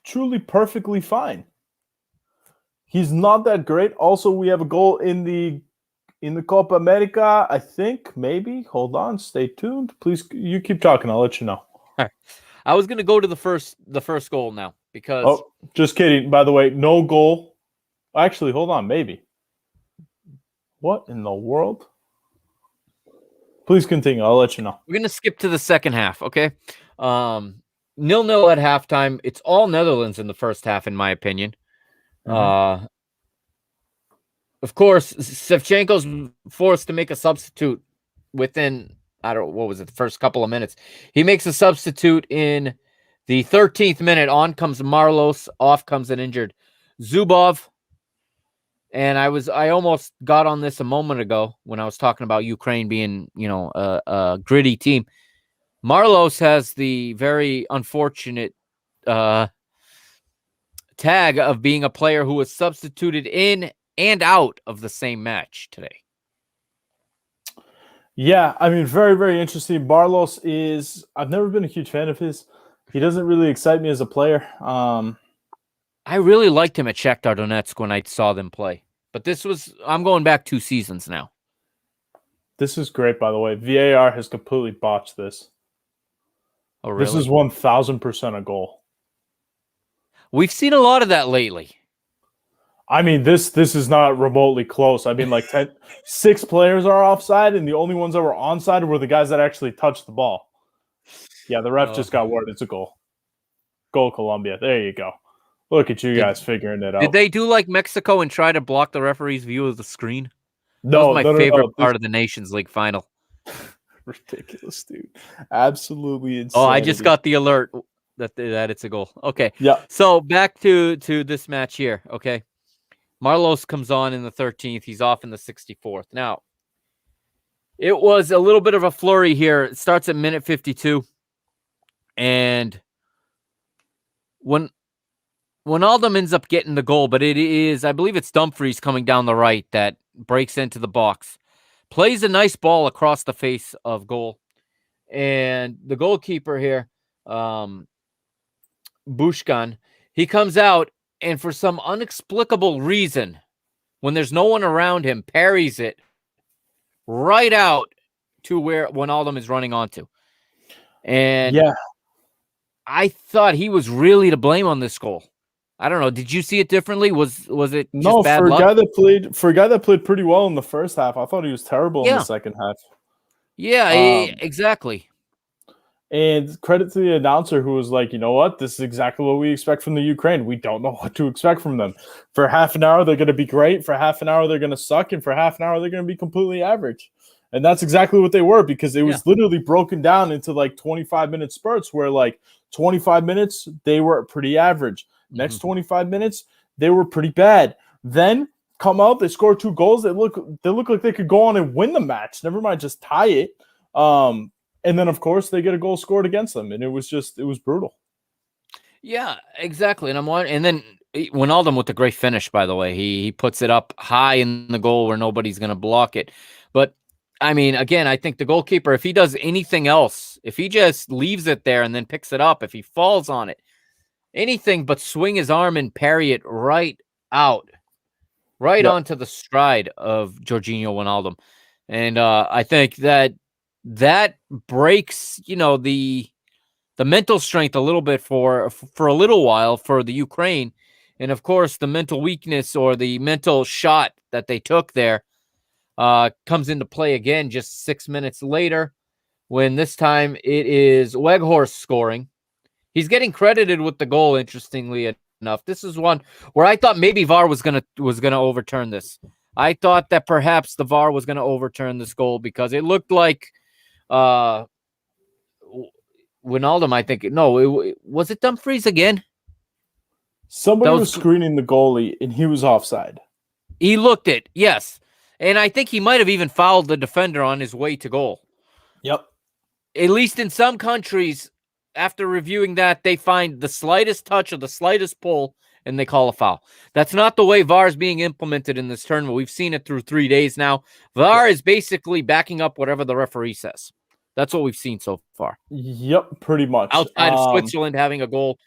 truly perfectly fine. He's not that great. Also, we have a goal in the in the Copa America, I think, maybe. Hold on, stay tuned. Please, you keep talking. I'll let you know. I was gonna go to the first goal now because Oh, just kidding. By the way, no goal. Actually, hold on, maybe. What in the world? Please continue. I'll let you know. we're gonna skip to the second half, okay? 0-0 at halftime. It's all Netherlands in the first half, in my opinion. Of course, Shevchenko's forced to make a substitute within, I don't know, what was it, the first couple of minutes. He makes a substitute in the 13th minute. On comes Marlos, off comes an injured Zubov. And I almost got on this a moment ago when I was talking about Ukraine being, a gritty team. Marlos has the very unfortunate tag of being a player who was substituted in and out of the same match today. Yeah, I mean, very, very interesting. Barlos is, I've never been a huge fan of his. He doesn't really excite me as a player. I really liked him at Shakhtar Donetsk when I saw them play. But I'm going back 2 seasons now. This is great, by the way. VAR has completely botched this. Oh, really? This is 1,000% a goal. We've seen a lot of that lately. I mean, this is not remotely close. I mean, like 6 players are offside, and the only ones that were onside were the guys that actually touched the ball. Yeah, the ref just got word. It's a goal. Goal, Colombia. There you go. Look at you guys figuring it out. Did they do like Mexico and try to block the referee's view of the screen? No, that was my favorite part of the Nations League final. Ridiculous, dude. Absolutely insane. Oh, I just got the alert that it's a goal. Okay. Yeah. So back to this match here. Okay. Marlos comes on in the 13th. He's off in the 64th. Now, it was a little bit of a flurry here. It starts at minute 52. And when Wijnaldum ends up getting the goal, but it is, I believe it's Dumfries coming down the right that breaks into the box, plays a nice ball across the face of goal. And the goalkeeper here, Bushkan, he comes out and for some inexplicable reason, when there's no one around him, parries it right out to where Wijnaldum is running onto. And yeah, I thought he was really to blame on this goal. I don't know. Did you see it differently? Was it just bad luck? For a guy that played pretty well in the first half, I thought he was terrible in the second half. Yeah, exactly. And credit to the announcer who was like, you know what? This is exactly what we expect from the Ukraine. We don't know what to expect from them. For half an hour, they're going to be great. For half an hour, they're going to suck. And for half an hour, they're going to be completely average. And that's exactly what they were, because it was literally broken down into like 25-minute spurts where like 25 minutes, they were pretty average. Next 25 minutes, they were pretty bad. Then come out, they score 2 goals. They look like they could go on and win the match. Never mind just tie it. And then, of course, they get a goal scored against them, and it was brutal. Yeah, exactly. And then Wijnaldum with a great finish, by the way. He puts it up high in the goal where nobody's going to block it. But, I mean, again, I think the goalkeeper, if he does anything else, if he just leaves it there and then picks it up, if he falls on it, anything but swing his arm and parry it right out, onto the stride of Jorginho Wijnaldum. And I think that breaks, the mental strength a little bit for a little while for the Ukraine. And of course, the mental weakness or the mental shot that they took there comes into play again just 6 minutes later, when this time it is Weghorst scoring. He's getting credited with the goal, interestingly enough. This is one where I thought maybe VAR was gonna overturn this. I thought that perhaps the VAR was going to overturn this goal because it looked like Wijnaldum, I think. No, was it Dumfries again? Somebody was screening the goalie, and he was offside. He looked it, yes. And I think he might have even fouled the defender on his way to goal. Yep. At least in some countries, after reviewing that, they find the slightest touch or the slightest pull, and they call a foul. That's not the way VAR is being implemented in this tournament. We've seen it through 3 days now. VAR is basically backing up whatever the referee says. That's what we've seen so far. Yep, pretty much. Outside of Switzerland having a goal,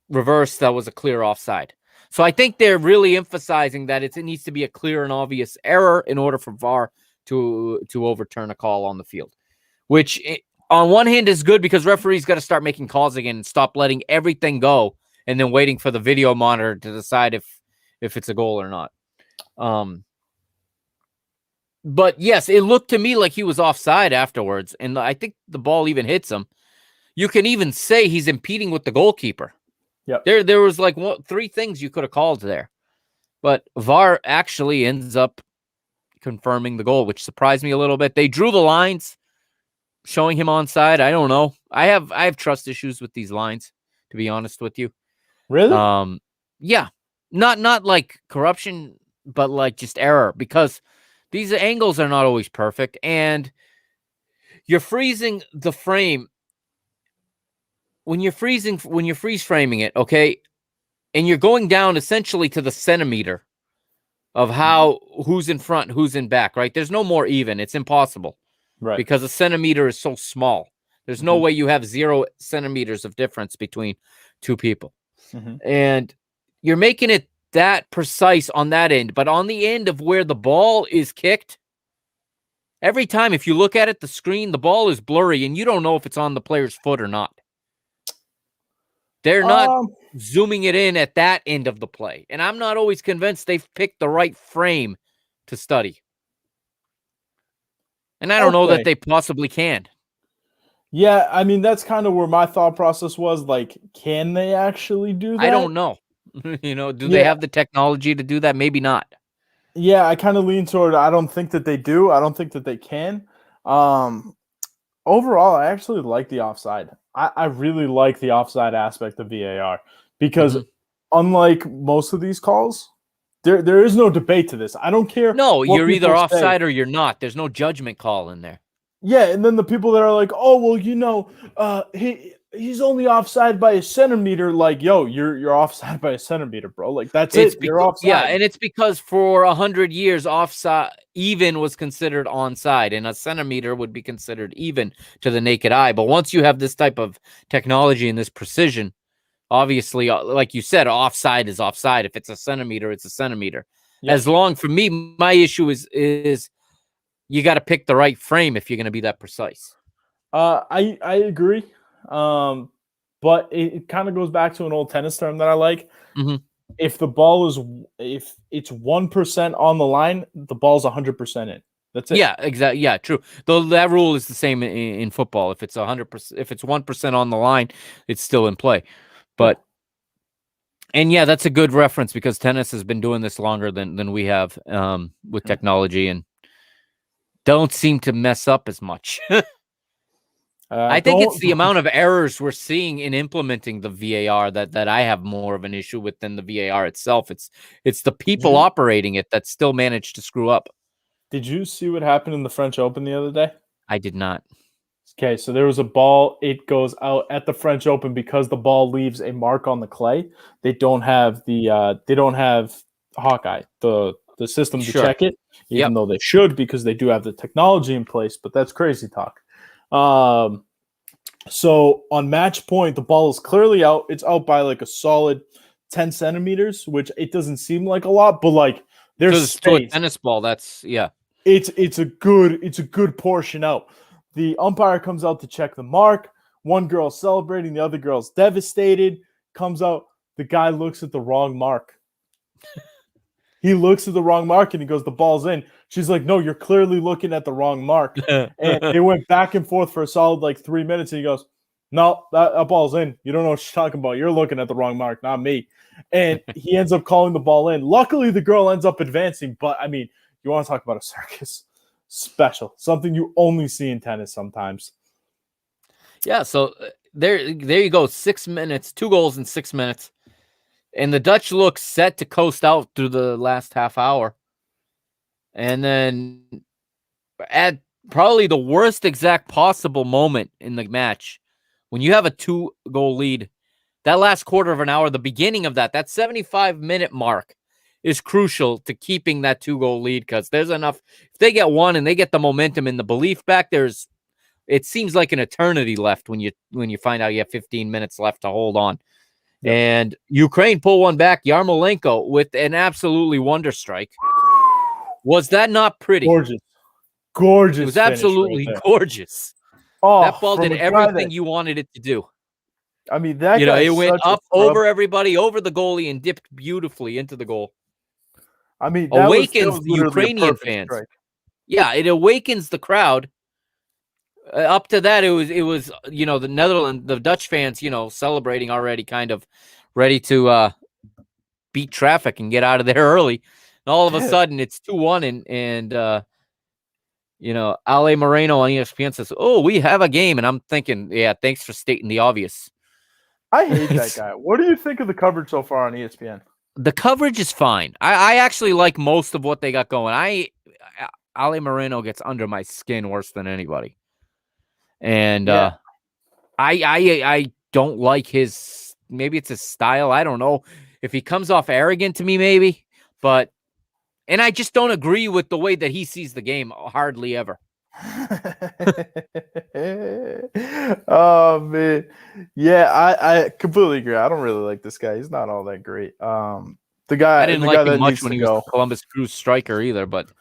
reversed that was a clear offside. So I think they're really emphasizing that it needs to be a clear and obvious error in order for VAR to overturn a call on the field, which on one hand is good because referees got to start making calls again and stop letting everything go and then waiting for the video monitor to decide if it's a goal or not. But yes, it looked to me like he was offside afterwards, and I think the ball even hits him. You can even say he's impeding with the goalkeeper. Yep. There was like three things you could have called there, but VAR actually ends up confirming the goal, which surprised me a little bit. They drew the lines showing him onside. I don't know. I have trust issues with these lines, to be honest with you. Really? Yeah, not like corruption, but like just error, because these angles are not always perfect, and you're freezing the frame when you're freeze framing it, okay, and you're going down essentially to the centimeter of who's in front, who's in back, right? There's no more even. It's impossible, Right. because a centimeter is so small. There's no way you have 0 centimeters of difference between two people. And you're making it that precise on that end, but on the end of where the ball is kicked, every time, if you look at it, the screen, the ball is blurry, and you don't know if it's on the player's foot or not. They're not zooming it in at that end of the play, and I'm not always convinced they've picked the right frame to study. And I don't know that they possibly can. Yeah, I mean, that's kind of where my thought process was. Like, can they actually do that? I don't know. Do they have the technology to do that? Maybe not. Yeah, I kind of lean toward I don't think that they do. I don't think that they can. Overall, I actually like the offside. I really like the offside aspect of VAR because unlike most of these calls, there is no debate to this. I don't care. No, you're either offside or you're not. There's no judgment call in there. Yeah, and then the people that are like, oh, well, he's only offside by a centimeter. Like, yo, you're offside by a centimeter, bro. Like, that's it. You're offside. Yeah, and it's because for 100 years, offside even was considered onside, and a centimeter would be considered even to the naked eye. But once you have this type of technology and this precision, obviously, like you said, offside is offside. If it's a centimeter, it's a centimeter. Yep. As long, for me, my issue is you got to pick the right frame if you're going to be that precise. I agree. But it kind of goes back to an old tennis term that I like. If it's 1% on the line, the ball's 100% in. That's it. Yeah, exactly. Yeah, true. Though that rule is the same in football. If it's 100%, if it's 1% on the line, it's still in play. But and yeah, that's a good reference because tennis has been doing this longer than we have with technology and don't seem to mess up as much. I think it's the amount of errors we're seeing in implementing the VAR that I have more of an issue with than the VAR itself. It's the people operating it that still manage to screw up. Did you see what happened in the French Open the other day? I did not. Okay, so there was a ball. It goes out at the French Open because the ball leaves a mark on the clay. They don't have Hawkeye, the system to check it, even though they should because they do have the technology in place. But that's crazy talk. So on match point, the ball is clearly out. It's out by like a solid 10 centimeters, which it doesn't seem like a lot, but like there's space. To a tennis ball, that's It's a good portion out. The umpire comes out to check the mark. One girl's celebrating, the other girl's devastated. Comes out, the guy looks at the wrong mark. He looks at the wrong mark and he goes, the ball's in. She's like, no, you're clearly looking at the wrong mark. And it went back and forth for a solid like 3 minutes. And he goes, no, that ball's in. You don't know what she's talking about. You're looking at the wrong mark, not me. And he ends up calling the ball in. Luckily, the girl ends up advancing. But, I mean, you want to talk about a circus. Special. Something you only see in tennis sometimes. Yeah, so there you go. 6 minutes, 2 goals in 6 minutes. And the Dutch look set to coast out through the last half hour. And then at probably the worst exact possible moment in the match, when you have a 2-goal lead, that last quarter of an hour, the beginning of that 75-minute mark is crucial to keeping that 2-goal lead because there's enough. If they get one and they get the momentum and the belief back, it seems like an eternity left when you find out you have 15 minutes left to hold on. Yep. And Ukraine pull one back. Yarmolenko with an absolutely wonder strike. Was that not pretty? Gorgeous. Gorgeous. It was finish absolutely right gorgeous. Oh, That ball from did a guy everything that, you wanted it to do. I mean, that guy It is went such a up scrub. over everybody, over the goalie, and dipped beautifully into the goal. I mean, that was Awakens the literally a Ukrainian perfect fans. strike. Yeah, it awakens the crowd. Up to that, it was the Netherlands, the Dutch fans, celebrating already, kind of ready to beat traffic and get out of there early. And all of a sudden, it's 2-1, and Ale Moreno on ESPN says, "Oh, we have a game," and I'm thinking, yeah, thanks for stating the obvious. I hate that guy. What do you think of the coverage so far on ESPN? The coverage is fine. I actually like most of what they got going. Ale Moreno gets under my skin worse than anybody. And Yeah. I don't like maybe it's his style. I don't know if he comes off arrogant to me, maybe, and I just don't agree with the way that he sees the game hardly ever. Oh man. Yeah, I completely agree. I don't really like this guy. He's not all that great. The guy I didn't the like guy him that much needs when to he was go. Columbus Crew striker either, but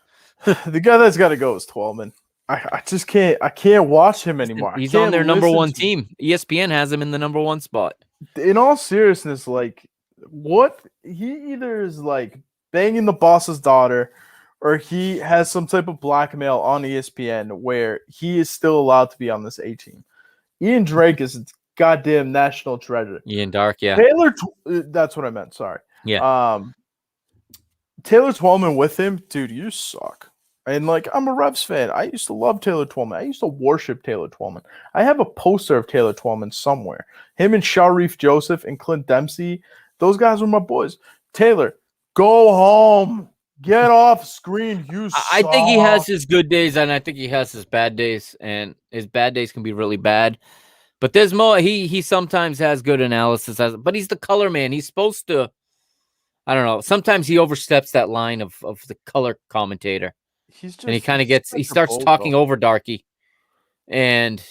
The guy that's got to go is Twellman. I just can't. I can't watch him anymore. he's I can't on their number listen one to him. team. ESPN has him in the number one spot. In all seriousness, like what he either is like banging the boss's daughter, or he has some type of blackmail on ESPN where he is still allowed to be on this A team. Ian Drake is a goddamn national treasure. Ian Dark, yeah. That's what I meant. Sorry. Yeah. Taylor Twellman with him, dude, you suck. And like, I'm a Revs fan. I used to love Taylor Twellman. I used to worship Taylor Twellman. I have a poster of Taylor Twellman somewhere. Him and Sharif Joseph and Clint Dempsey. Those guys were my boys. Taylor, go home. Get off screen. You suck. I think he has his good days, and I think he has his bad days, and his bad days can be really bad. But there's more. He sometimes has good analysis, but he's the color man. He's supposed to. I don't know. Sometimes he oversteps that line of the color commentator. And he kind of starts talking over Darky. And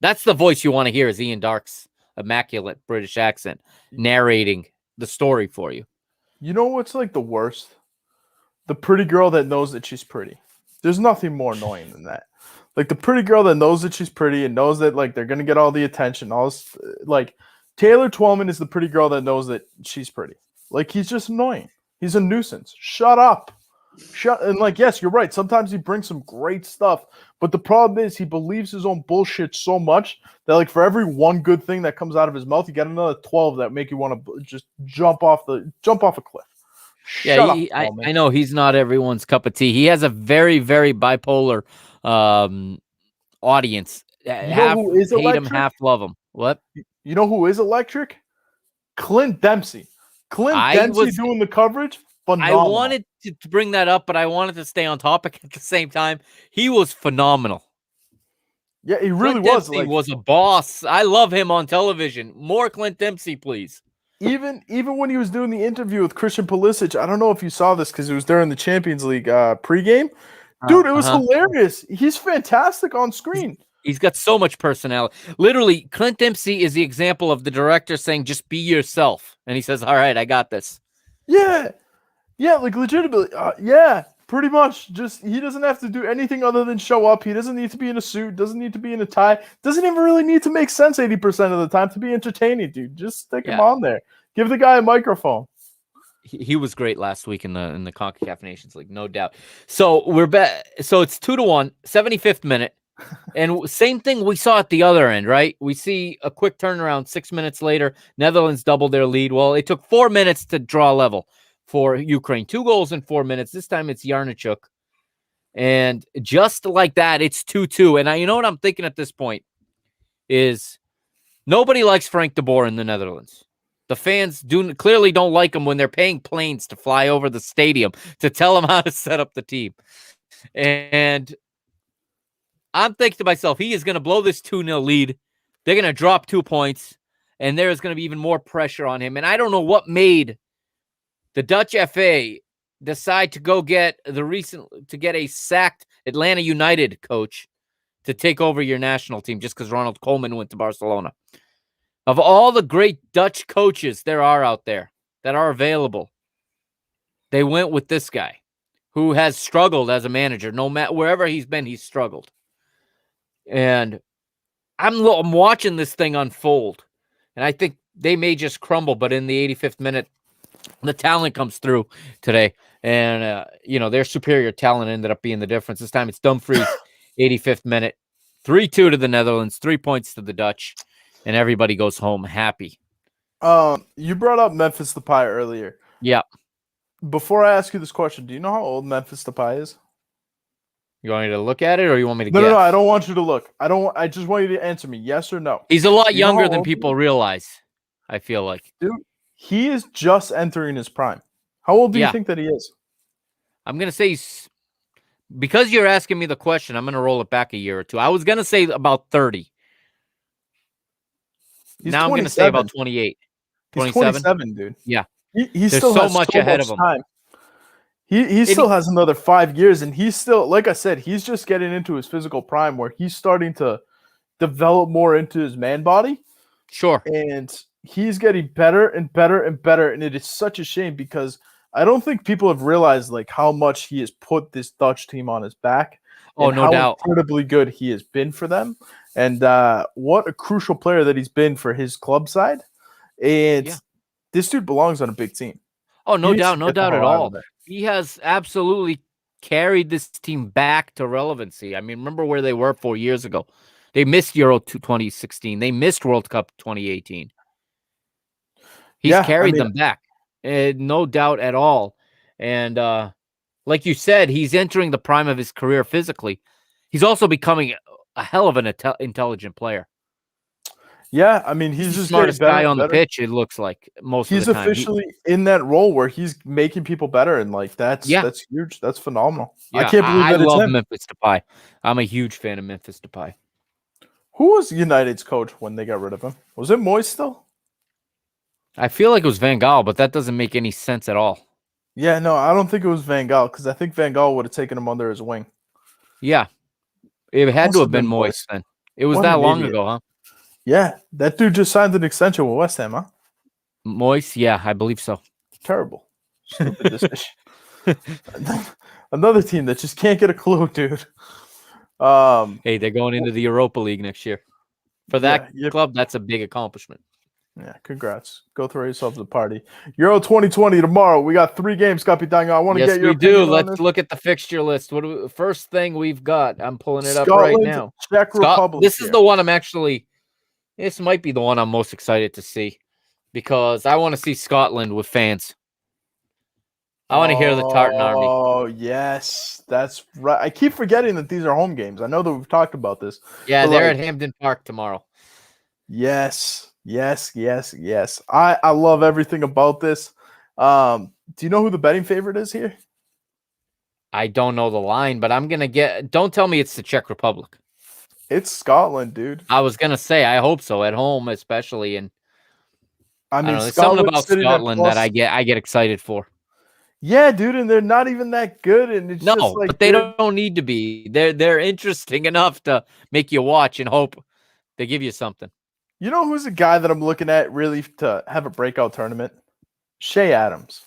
that's the voice you want to hear is Ian Dark's immaculate British accent narrating the story for you. You know what's like the worst? The pretty girl that knows that she's pretty. There's nothing more annoying than that. Like the pretty girl that knows that she's pretty and knows that like they're going to get all the attention. Like Taylor Twellman is the pretty girl that knows that she's pretty. Like he's just annoying. He's a nuisance. Shut up. And like, yes, you're right. Sometimes he brings some great stuff, but the problem is he believes his own bullshit so much that like for every one good thing that comes out of his mouth, you got another 12 that make you want to just jump off a cliff. I know he's not everyone's cup of tea. He has a very, very bipolar audience. Half who is hate electric? him, half love him. What? You know who is electric? Clint Dempsey. Doing the coverage. Phenomenal. I wanted to bring that up, but I wanted to stay on topic at the same time. He was phenomenal. Yeah, he really Clint was. Dempsey was a boss. I love him on television. More Clint Dempsey, please. Even when he was doing the interview with Christian Pulisic, I don't know if you saw this because it was during the Champions League pregame. Dude, it was hilarious. He's fantastic on screen. He's got so much personality. Literally, Clint Dempsey is the example of the director saying, just be yourself. And he says, all right, I got this. Yeah. Yeah, like legitimately. Yeah, pretty much. Just he doesn't have to do anything other than show up. He doesn't need to be in a suit. Doesn't need to be in a tie. Doesn't even really need to make sense 80% of the time to be entertaining, dude. Just stick him on there. Give the guy a microphone. He was great last week in the CONCACAF Nations League, no doubt. So we're back. So it's 2-1, 75th minute. And same thing we saw at the other end, right? We see a quick turnaround 6 minutes later. Netherlands doubled their lead. Well, it took 4 minutes to draw level for Ukraine. 2 goals in 4 minutes. This time it's Yarnichuk. And just like that, it's 2-2. And you know what I'm thinking at this point is nobody likes Frank de Boer in the Netherlands. The fans clearly don't like him when they're paying planes to fly over the stadium to tell him how to set up the team. And I'm thinking to myself, he is going to blow this 2-0 lead. They're going to drop 2 points, and there is going to be even more pressure on him. And I don't know what made the Dutch FA decide to get a sacked Atlanta United coach to take over your national team just because Ronald Koeman went to Barcelona. Of all the great Dutch coaches there are out there that are available, they went with this guy who has struggled as a manager. No matter wherever he's been, he's struggled. And I'm watching this thing unfold, and I think they may just crumble. But in the 85th minute, the talent comes through today, and their superior talent ended up being the difference. This time it's Dumfries, 85th minute, 3-2 to the Netherlands, 3 points to the Dutch, and everybody goes home happy. You brought up Memphis Depay earlier. Yeah. Before I ask you this question, do you know how old Memphis Depay is? You want me to look at it, or you want me to No, guess? no, I don't want you to look. I just want you to answer me, yes or no. He's a lot younger than people realize, I feel like. Dude, he is just entering his prime. How old do you think that he is? I'm going to say because you're asking me the question, I'm going to roll it back a year or two. I was going to say about 30. Now I'm going to say about 28. He's 27, dude. Yeah. He still so has much so ahead much of him. Time. He still has another 5 years, and he's still, like I said, he's just getting into his physical prime where he's starting to develop more into his man body. Sure. And he's getting better and better and better, and it is such a shame because I don't think people have realized like how much he has put this Dutch team on his back. Oh, no doubt. Incredibly good he has been for them, and what a crucial player that he's been for his club side. And this dude belongs on a big team. Oh, no doubt at all. He has absolutely carried this team back to relevancy. I mean, remember where they were 4 years ago. They missed Euro 2016. They missed World Cup 2018. He's carried them back, no doubt at all. And like you said, he's entering the prime of his career physically. He's also becoming a hell of an intelligent player. Yeah, I mean, he's the just smartest guy on the pitch, it looks like, most of the time. He's officially in that role where he's making people better, and like that's huge. That's phenomenal. Yeah, I can't believe that I love Memphis Depay. I'm a huge fan of Memphis Depay. Who was United's coach when they got rid of him? Was it Moyes still? I feel like it was Van Gaal, but that doesn't make any sense at all. Yeah, no, I don't think it was Van Gaal because I think Van Gaal would have taken him under his wing. Yeah, it had to have been Moyes then. It was that long ago, huh? Yeah, that dude just signed an extension with West Ham, huh? Moyes, yeah, I believe so. Terrible. Stupid decision. Another team that just can't get a clue, dude. Hey, they're going into the Europa League next year. For that club, that's a big accomplishment. Yeah, congrats. Go throw yourself to the party. Euro 2020 tomorrow. We got 3 games, Capitano. I want to get your opinion on Let's this. look at the fixture list. First thing we've got, I'm pulling it up right now. Czech Republic. This is the one this might be the one I'm most excited to see because I want to see Scotland with fans. I want to hear the Tartan Army. Oh, yes. That's right. I keep forgetting that these are home games. I know that we've talked about this. Yeah, they're at Hampden Park tomorrow. Yes. I love everything about this. Do you know who the betting favorite is here? I don't know the line, but I'm going to don't tell me it's the Czech Republic. It's Scotland, dude. I was going to say, I hope so, at home especially. And I mean, there's something about Scotland that I get excited for. Yeah, dude, and they're not even that good, and it's just like but they don't need to be. They're interesting enough to make you watch and hope they give you something. You know who's a guy that I'm looking at really to have a breakout tournament? Shea Adams.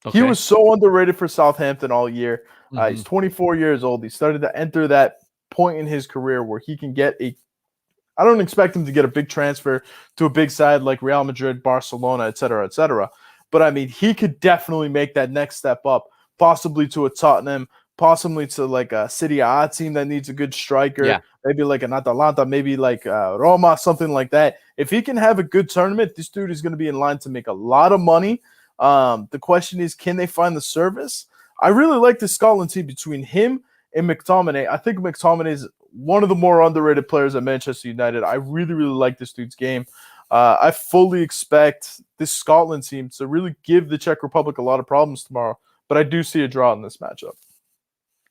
Okay. He was so underrated for Southampton all year. He's 24 years old. He started to enter that point in his career where he can get I don't expect him to get a big transfer to a big side like Real Madrid, Barcelona, et cetera, et cetera. But, I mean, he could definitely make that next step up, possibly to a Tottenham, possibly to like a Serie A team that needs a good striker, maybe like an Atalanta, maybe like Roma, something like that. If he can have a good tournament, this dude is going to be in line to make a lot of money. The question is, can they find the service? I really like the Scotland team between him and McTominay. I think McTominay is one of the more underrated players at Manchester United. I really, really like this dude's game. I fully expect this Scotland team to really give the Czech Republic a lot of problems tomorrow, but I do see a draw in this matchup.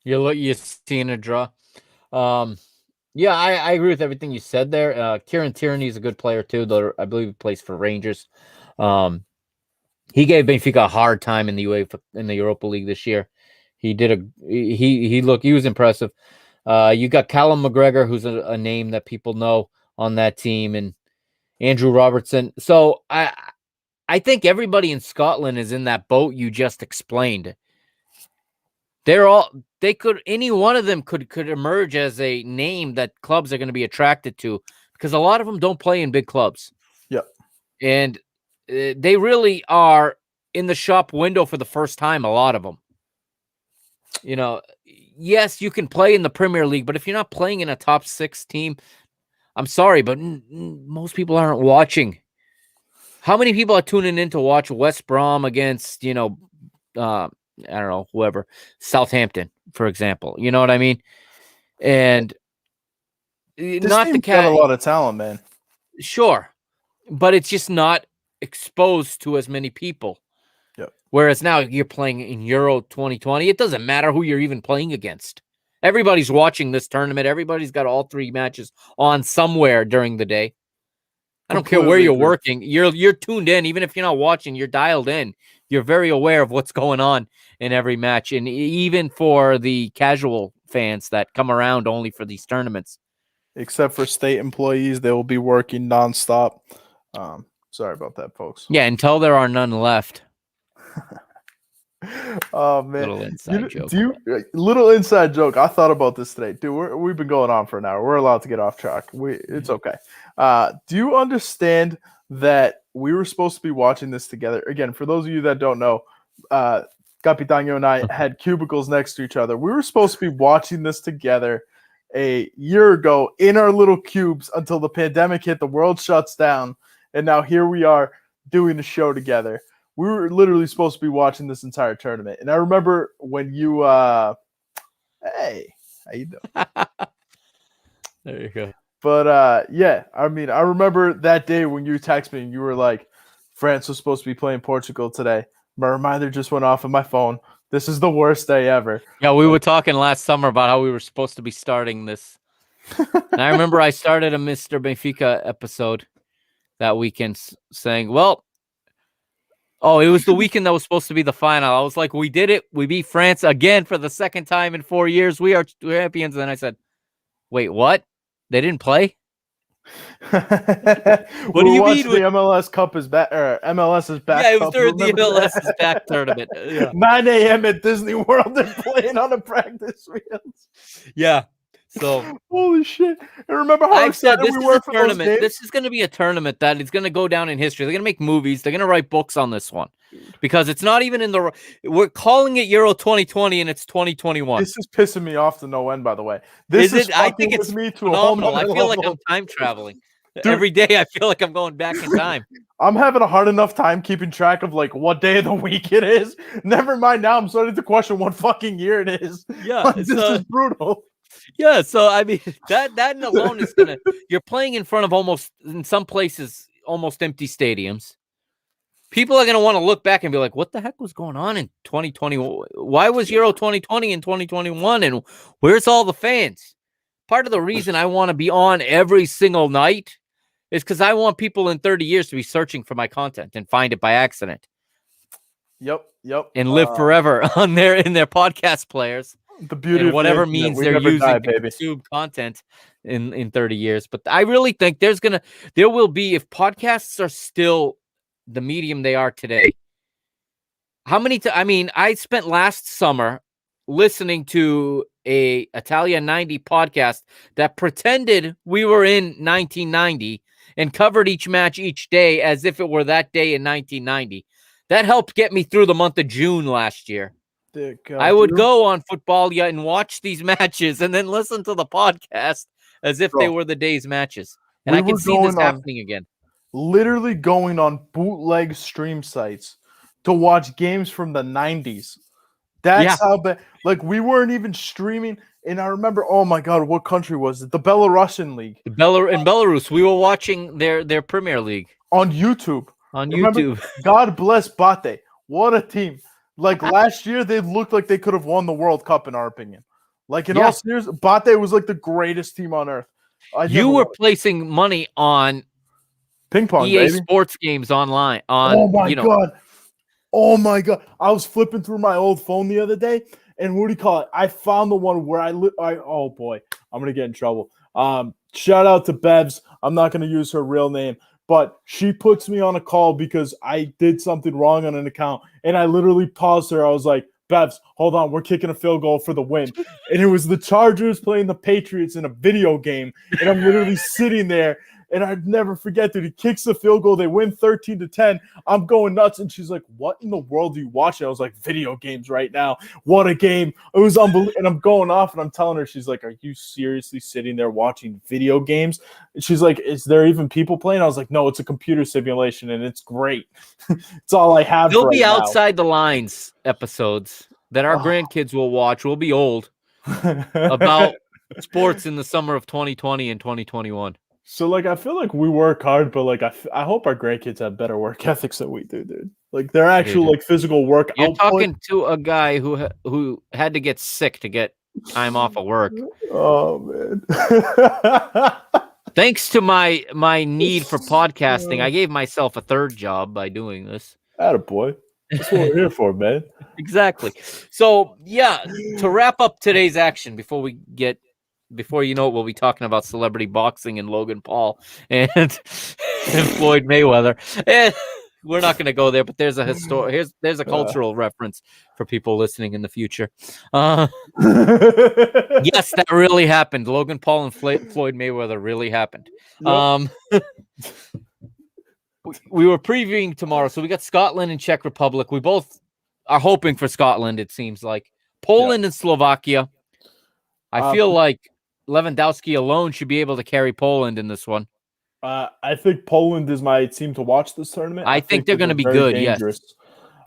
You're seeing a draw. Yeah, I agree with everything you said there. Kieran Tierney is a good player too, though I believe he plays for Rangers. He gave Benfica a hard time in the Europa League this year. He was impressive. You got Callum McGregor, who's a name that people know on that team, and Andrew Robertson. So I think everybody in Scotland is in that boat you just explained. Any one of them could emerge as a name that clubs are going to be attracted to, because a lot of them don't play in big clubs. Yep. And they really are in the shop window for the first time, a lot of them. You know, yes, you can play in the Premier League, but if you're not playing in a top 6 team, I'm sorry, but most people aren't watching. How many people are tuning in to watch West Brom against, I don't know, whoever, Southampton, for example? You know what I mean? And This not the team's got a lot of talent, man. Sure, but it's just not exposed to as many people. Yep. Whereas now you're playing in Euro 2020. It doesn't matter who you're even playing against. Everybody's watching this tournament. Everybody's got all 3 matches on somewhere during the day. I don't care where you're working. You're tuned in. Even if you're not watching, you're dialed in. You're very aware of what's going on in every match. And even for the casual fans that come around only for these tournaments. Except for state employees, they will be working nonstop. Sorry about that, folks. Yeah, until there are none left. Oh man, little inside joke. Little inside joke. I thought about this today, dude. We've been going on for an hour. We're allowed to get off track. It's okay. Do you understand that we were supposed to be watching this together? Again, for those of you that don't know, Capitano and I had cubicles next to each other. We were supposed to be watching this together a year ago in our little cubes until the pandemic hit, the world shuts down, and now here we are doing the show together. We were literally supposed to be watching this entire tournament. And I remember when you hey, how you doing? There you go. But yeah, I mean, I remember that day when you texted me and you were like, France was supposed to be playing Portugal today. My reminder just went off on my phone. This is the worst day ever. Yeah, we were talking last summer about how we were supposed to be starting this. And I remember I started a Mr. Benfica episode that weekend saying, well, it was the weekend that was supposed to be the final. I was like, we did it. We beat France again for the second time in 4 years. We are champions. And then I said, wait, what? They didn't play? What do you mean? The MLS Cup is back, or MLS is back. Yeah, it was during the MLS is back tournament. Yeah. 9 a.m. at Disney World. They're playing on the practice fields. Yeah. So holy shit! And remember how excited we were for tournament. Those games? This is going to be a tournament that is going to go down in history. They're going to make movies. They're going to write books on this one because it's not even in the. We're calling it Euro 2020 and it's 2021. This is pissing me off to no end. By the way, this is I think it's me to phenomenal. a whole I feel level. like I'm time traveling. Dude, every day. I feel like I'm going back in time. I'm having a hard enough time keeping track of like what day of the week it is. Never mind. Now I'm starting to question what fucking year it is. Yeah, like, this is brutal. Yeah, so I mean that alone is gonna. You're playing in front of in some places almost empty stadiums. People are gonna want to look back and be like, "What the heck was going on in 2020? Why was Euro 2020 in 2021? And where's all the fans?" Part of the reason I want to be on every single night is because I want people in 30 years to be searching for my content and find it by accident. Yep. And live forever in their podcast players. The beauty of whatever means they're using to consume content in 30 years. But I really think there will be, if podcasts are still the medium they are today. I spent last summer listening to a Italia 90 podcast that pretended we were in 1990 and covered each match each day as if it were that day in 1990. That helped get me through the month of June last year. I would go on Footballia and watch these matches and then listen to the podcast as if they were the day's matches. And I can see this happening again. Literally going on bootleg stream sites to watch games from the 90s. That's how bad. Like, we weren't even streaming. And I remember, oh my God, what country was it? The Belarusian league. In Belarus, we were watching their Premier League. On YouTube. YouTube. God bless Bate. What a team. Like last year, they looked like they could have won the World Cup, in our opinion. Like, in all seriousness, Bate was like the greatest team on earth. You were placing money on ping pong, EA Sports games online. Oh my God. I was flipping through my old phone the other day, and what do you call it? I found the one where oh boy, I'm going to get in trouble. Shout out to Bevs. I'm not going to use her real name, But she puts me on a call because I did something wrong on an account, and I literally paused her. I was like, Bevs, hold on, we're kicking a field goal for the win. And it was the Chargers playing the Patriots in a video game, and I'm literally sitting there, and I'd never forget, dude. He kicks the field goal, they win 13-10. I'm going nuts, and she's like, what in the world are you watching? I was like, video games right now. What a game. It was unbelievable. And I'm going off, and I'm telling her, she's like, are you seriously sitting there watching video games? And she's like, is there even people playing? I was like, no, it's a computer simulation, and it's great. It's all I have. There'll right be now. outside the lines episodes that our grandkids will watch. We'll be old about sports in the summer of 2020 and 2021. So, like, I feel like we work hard, but, like, I hope our grandkids have better work ethics than we do, dude. Like, their actual, like, physical work You're output. talking to a guy who had to get sick to get time off of work. Oh, man. Thanks to my need for podcasting, I gave myself a third job by doing this. Attaboy. That's what we're here for, man. Exactly. So, yeah, to wrap up today's action before you know it, we'll be talking about celebrity boxing and Logan Paul and Floyd Mayweather. And we're not going to go there, but there's a cultural reference for people listening in the future. Yes, that really happened. Logan Paul and Floyd Mayweather really happened. Yep. We were previewing tomorrow, so we got Scotland and Czech Republic. We both are hoping for Scotland, it seems like. Poland and Slovakia. I feel like Lewandowski alone should be able to carry Poland in this one. I think Poland is my team to watch this tournament. I think they're going to be good, dangerous.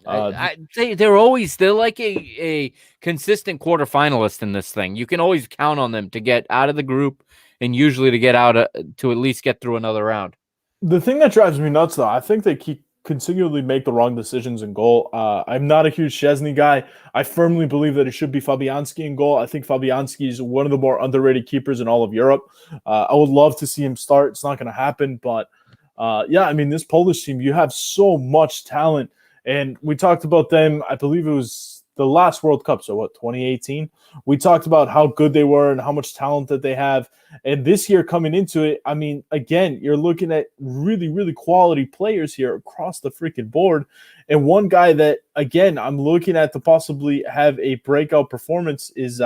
Yes. They're like a consistent quarterfinalist in this thing. You can always count on them to get out of the group and usually to get out to at least get through another round. The thing that drives me nuts, though, I think they continually make the wrong decisions in goal. I'm not a huge Szczesny guy. I firmly believe that it should be Fabianski in goal. I think Fabianski is one of the more underrated keepers in all of Europe. I would love to see him start. It's not going to happen, but yeah, I mean, this Polish team, you have so much talent, and we talked about them. I believe it was the last World Cup, so 2018? We talked about how good they were and how much talent that they have. And this year coming into it, I mean, again, you're looking at really, really quality players here across the freaking board. And one guy that, again, I'm looking at to possibly have a breakout performance is,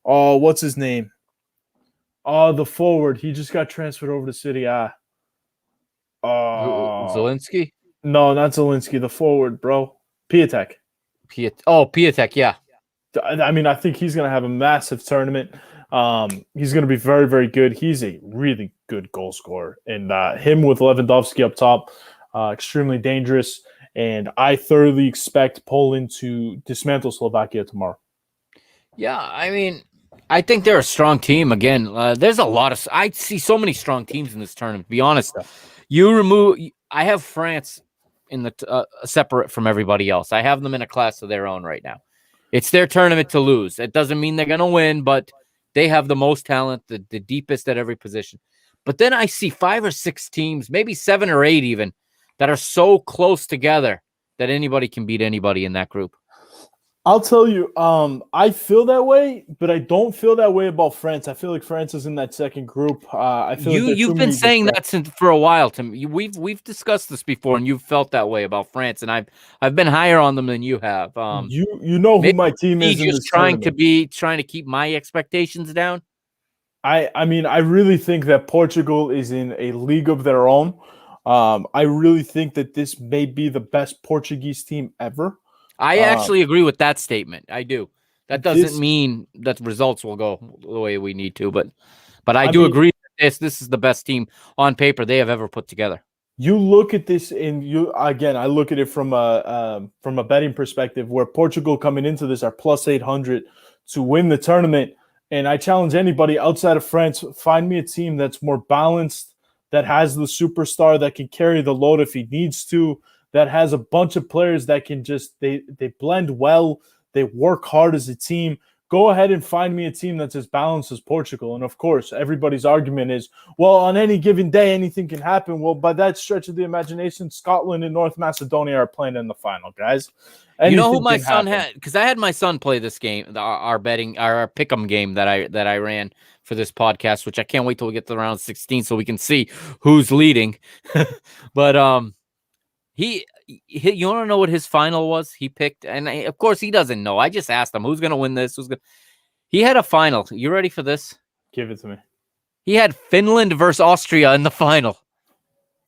what's his name? The forward. He just got transferred over to City. Zelensky? No, not Zelensky. The forward, bro. Piatek. Piatek, yeah. I mean, I think he's going to have a massive tournament. He's going to be very, very good. He's a really good goal scorer. And him with Lewandowski up top, extremely dangerous. And I thoroughly expect Poland to dismantle Slovakia tomorrow. Yeah, I mean, I think they're a strong team. Again, there's a lot of – I see so many strong teams in this tournament, to be honest. I have France in the separate from everybody else. I have them in a class of their own right now. It's their tournament to lose. It doesn't mean they're going to win, but they have the most talent, the deepest at every position. But then I see 5 or 6 teams, maybe 7 or 8 even, that are so close together that anybody can beat anybody in that group. I'll tell you, I feel that way, but I don't feel that way about France. I feel like France is in that second group. I feel you've been saying that for a while, Tim. We've discussed this before, and you've felt that way about France, and I've been higher on them than you have. You know who my team is. Just trying to keep my expectations down. I mean, I really think that Portugal is in a league of their own. I really think that this may be the best Portuguese team ever. I actually agree with that statement. I do. That doesn't mean that results will go the way we need to, but I do agree that this is the best team on paper they have ever put together. You look at this, and I look at it from a betting perspective, where Portugal coming into this are plus 800 to win the tournament, and I challenge anybody outside of France, find me a team that's more balanced, that has the superstar that can carry the load if he needs to, that has a bunch of players that can just they blend well, they work hard as a team. Go ahead and find me a team that's as balanced as Portugal. And of course, everybody's argument is, well, on any given day, anything can happen. Well, by that stretch of the imagination, Scotland and North Macedonia are playing in the final, guys. Anything, you know who my son had? Because I had my son play this game, our pick'em game that I ran for this podcast, which I can't wait till we get to round 16 so we can see who's leading. But he you want to know what his final was? He picked, and of course he doesn't know. I just asked him who's going to win this. He had a final. You ready for this? Give it to me. He had Finland versus Austria in the final.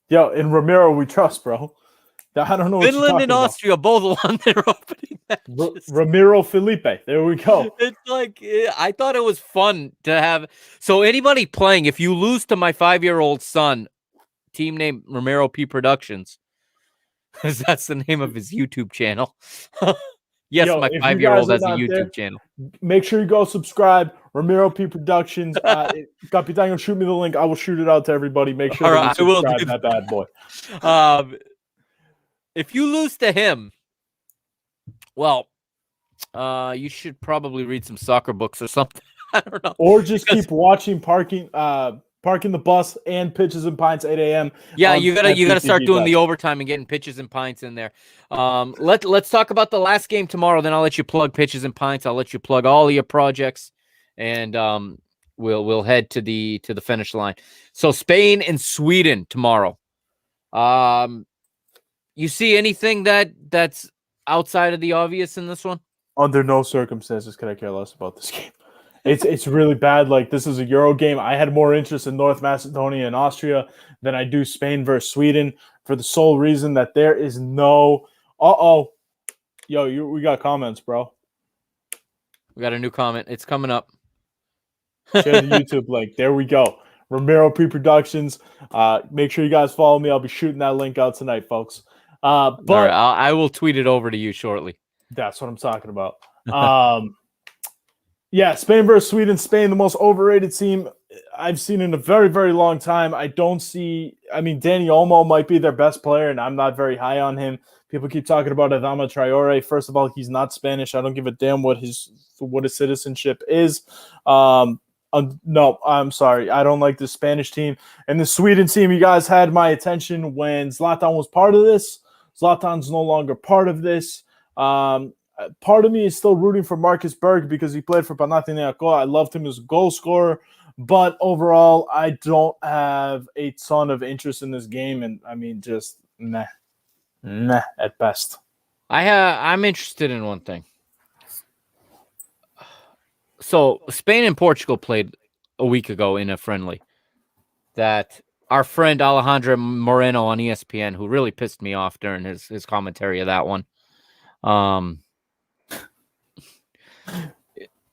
Yo, in Ramiro we trust, bro. I don't know. Finland and Austria both won their opening matches. Ramiro Felipe. There we go. It's like, I thought it was fun to have. So anybody playing, if you lose to my 5-year-old son, team name Ramiro P Productions, because that's the name of his YouTube channel. Yes, Yo, my 5-year-old has a YouTube channel. Make sure you go subscribe. Ramiro P Productions. Capitano, shoot me the link. I will shoot it out to everybody. Make sure that you subscribe that bad boy. If you lose to him, well, you should probably read some soccer books or something. I don't know. Or just keep watching Parking the Bus and Pitches and Pints 8 a.m. Yeah, you gotta start doing the overtime and getting Pitches and Pints in there. Let's talk about the last game tomorrow. Then I'll let you plug Pitches and Pints. I'll let you plug all of your projects, and we'll head to the finish line. So Spain and Sweden tomorrow. You see anything that's outside of the obvious in this one? Under no circumstances could I care less about this game. It's really bad. Like, this is a Euro game. I had more interest in North Macedonia and Austria than I do Spain versus Sweden, for the sole reason that there is no we got comments, bro. We got a new comment. It's coming up. Share the YouTube link. There we go. Ramiro Pre-Productions. Make sure you guys follow me. I'll be shooting that link out tonight, folks. But right, I will tweet it over to you shortly. That's what I'm talking about. Yeah, Spain versus Sweden. Spain, the most overrated team I've seen in a very, very long time. I don't see. I mean, Dani Olmo might be their best player, and I'm not very high on him. People keep talking about Adama Traore. First of all, he's not Spanish. I don't give a damn what his citizenship is. No, I'm sorry. I don't like the Spanish team. And the Sweden team, you guys had my attention when Zlatan was part of this. Zlatan's no longer part of this. Part of me is still rooting for Marcus Berg because he played for Panathinaikos. I loved him as a goal scorer. But overall, I don't have a ton of interest in this game. And, I mean, just nah at best. I'm interested in one thing. So Spain and Portugal played a week ago in a friendly that our friend Alejandro Moreno on ESPN, who really pissed me off during his commentary of that one.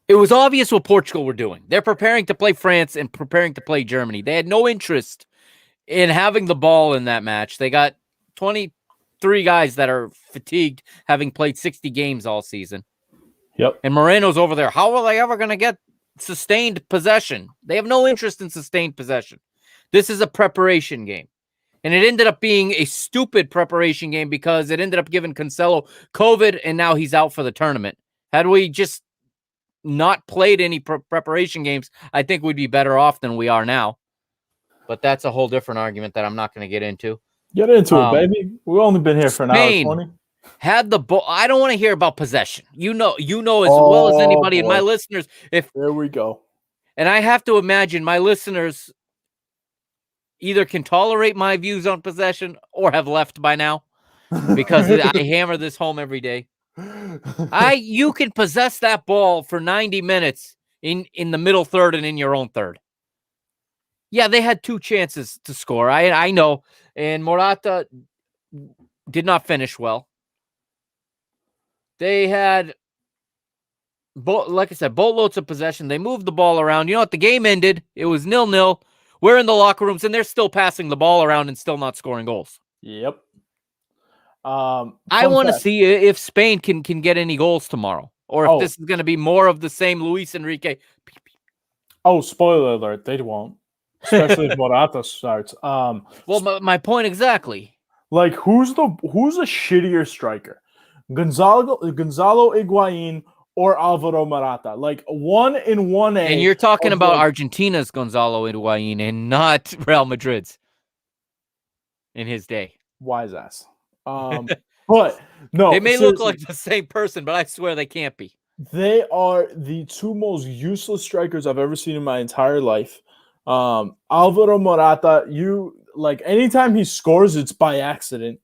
It was obvious what Portugal were doing. They're preparing to play France and preparing to play Germany. They had no interest in having the ball in that match. They got 23 guys that are fatigued, having played 60 games all season. Yep. And Moreno's over there. How are they ever going to get sustained possession? They have no interest in sustained possession. This is a preparation game. And it ended up being a stupid preparation game because it ended up giving Cancelo COVID, and now he's out for the tournament. Had we just not played any preparation games, I think we'd be better off than we are now. But that's a whole different argument that I'm not going to get into. Get into it, baby. We've only been here for an hour 20. Had the ball. I don't want to hear about possession. You know as well as anybody, and my listeners. There we go. And I have to imagine my listeners either can tolerate my views on possession or have left by now, because I hammer this home every day. You can possess that ball for 90 minutes in the middle third and in your own third. Yeah, they had 2 chances to score. I know, and Morata did not finish well. They had, like I said, boatloads of possession. They moved the ball around. You know what? The game ended. It was 0-0. We're in the locker rooms, and they're still passing the ball around and still not scoring goals. Yep. I want to see if Spain can get any goals tomorrow, or if this is going to be more of the same Luis Enrique. Oh, spoiler alert. They won't. Especially if Morata starts. Well, my point exactly. Like, who's a shittier striker? Gonzalo Higuain or Alvaro Morata? Like, 1 in 1A. And you're talking about Argentina's Gonzalo Higuain and not Real Madrid's in his day. Wise ass. But no, they may look like the same person, but I swear they can't be. They are the two most useless strikers I've ever seen in my entire life. Alvaro Morata, anytime he scores, it's by accident.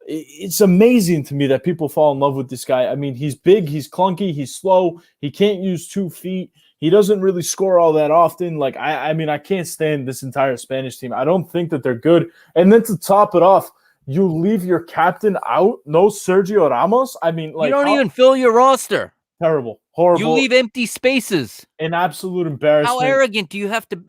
It's amazing to me that people fall in love with this guy. I mean, he's big, he's clunky, he's slow, he can't use 2 feet. He doesn't really score all that often. I can't stand this entire Spanish team. I don't think that they're good. And then to top it off, you leave your captain out. No Sergio Ramos. I mean, You don't even fill your roster. Terrible, You horrible, leave empty spaces. an absolute How embarrassment.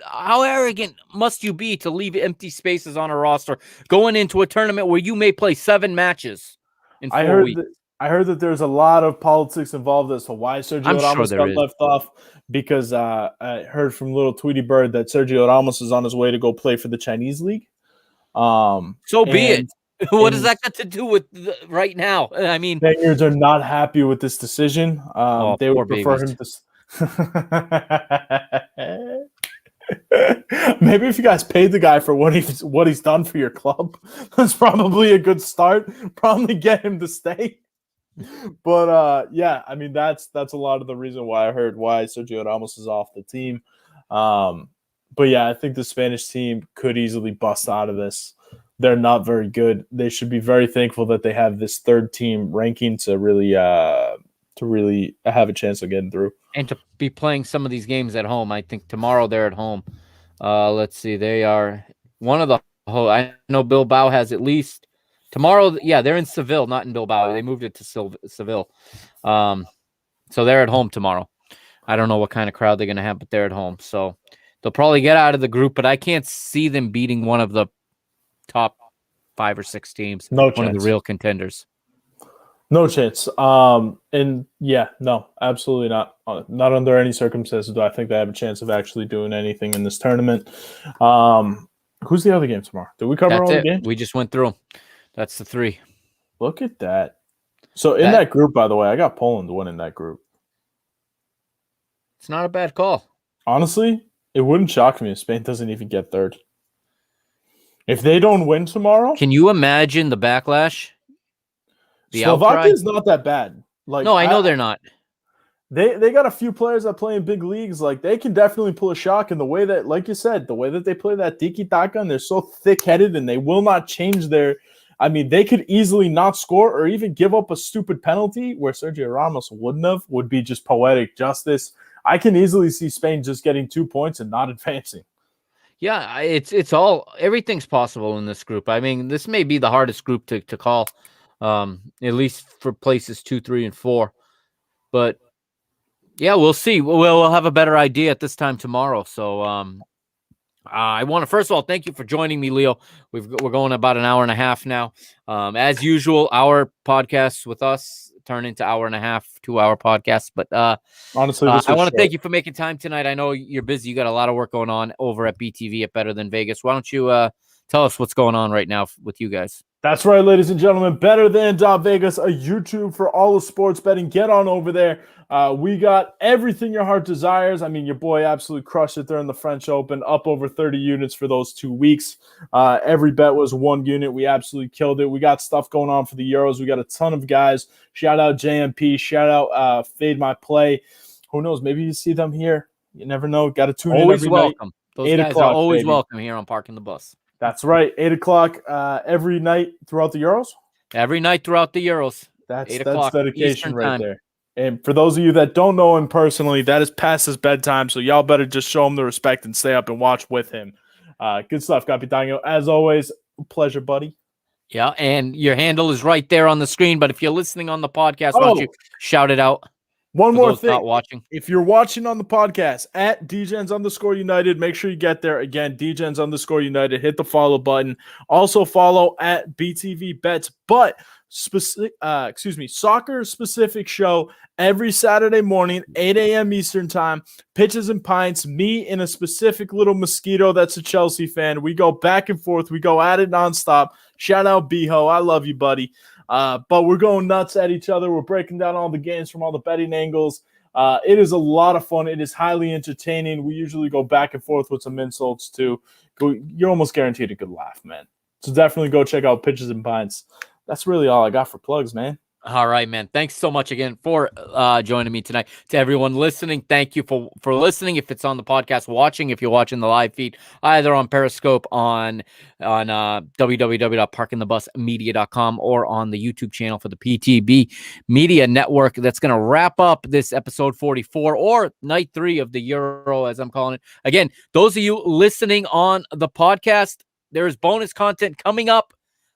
how arrogant must you be to leave empty spaces on a roster going into a tournament where you may play 7 matches in 4 weeks? I heard that there's a lot of politics involved as to why Sergio I'm sure Ramos there got is. left off, because I heard from little Tweety Bird that Sergio Ramos is on his way to go play for the Chinese league. So be it. What does that got to do with right now? I mean, Spaniards are not happy with this decision. They would prefer him to. Maybe if you guys paid the guy for what he's done for your club, that's probably a good start. Probably get him to stay. But yeah, I mean that's a lot of the reason why I heard why Sergio Ramos is off the team. But yeah, I think the Spanish team could easily bust out of this. They're not very good. They should be very thankful that they have this 3rd team ranking to really have a chance of getting through. And to be playing some of these games at home. I think tomorrow they're at home. Let's see. They are one of the I know Bilbao has at least tomorrow. Yeah, they're in Seville, not in Bilbao. They moved it to Seville. So they're at home tomorrow. I don't know what kind of crowd they're going to have, but they're at home. So they'll probably get out of the group, but I can't see them beating one of the top 5 or 6 teams. No one chance. of the real contenders. No chance. And yeah, no, absolutely not. Not under any circumstances do I think they have a chance of actually doing anything in this tournament. Who's the other game tomorrow? Did we cover all the games? We just went through them. That's the 3. Look at that. So in that group, by the way, I got Poland to win in that group. It's not a bad call. Honestly, it wouldn't shock me if Spain doesn't even get 3rd. If they don't win tomorrow, can you imagine the backlash? Slovakia is not that bad. No, I know they're not. They got a few players that play in big leagues. They can definitely pull a shock in the way that, like you said, the way that they play that tiki-taka, and they're so thick-headed and they will not change their – I mean, they could easily not score or even give up a stupid penalty where Sergio Ramos wouldn't have, would be just poetic justice. I can easily see Spain just getting 2 points and not advancing. Yeah, everything's possible in this group. I mean, this may be the hardest group to call, at least for places 2, 3, and 4. But yeah, we'll see. We'll have a better idea at this time tomorrow. So I want to first of all thank you for joining me, Leo. We're going about an hour and a half now. As usual, our podcasts with us turn into hour and a half, 2-hour podcasts. But honestly, I want to thank you for making time tonight. I know you're busy. You got a lot of work going on over at BTV at Better Than Vegas. Why don't you tell us what's going on right now with you guys? That's right, ladies and gentlemen. Better Than Vegas, a YouTube for all the sports betting. Get on over there. We got everything your heart desires. I mean, your boy absolutely crushed it there in the French Open, up over 30 units for those 2 weeks. Every bet was 1 unit. We absolutely killed it. We got stuff going on for the Euros. We got a ton of guys. Shout out JMP. Shout out Fade My Play. Who knows? Maybe you see them here. You never know. Got to tune in every welcome. night. Those guys are always welcome here on Parking the Bus. That's right. 8 o'clock every night throughout the Euros? Every night throughout the Euros. That's dedication Eastern right time. there. And for those of you that don't know him personally, that is past his bedtime, so y'all better just show him the respect and stay up and watch with him. Good stuff, Capitano. As always, pleasure, buddy. Yeah, and your handle is right there on the screen, but if you're listening on the podcast, why don't you shout it out? One more thing. Not watching. If you're watching on the podcast, at DGens_United, make sure you get there. Again, DGens_United. Hit the follow button. Also follow at BTV Bets. But soccer-specific show every Saturday morning, 8 a.m. Eastern time. Pitches and Pints. Me in a specific little mosquito that's a Chelsea fan. We go back and forth. We go at it nonstop. Shout out Biho. I love you, buddy. But we're going nuts at each other. We're breaking down all the games from all the betting angles. It is a lot of fun. It is highly entertaining. We usually go back and forth with some insults too. You're almost guaranteed a good laugh, man. So definitely go check out Pitches and Pints. That's really all I got for plugs, man. All right, man. Thanks so much again for joining me tonight. To everyone listening, thank you for listening. If it's on the podcast, watching, if you're watching the live feed, either on Periscope, on www.parkingthebusmedia.com, or on the YouTube channel for the PTB Media Network. That's going to wrap up this episode 44, or night 3 of the Euro, as I'm calling it. Again, those of you listening on the podcast, there is bonus content coming up.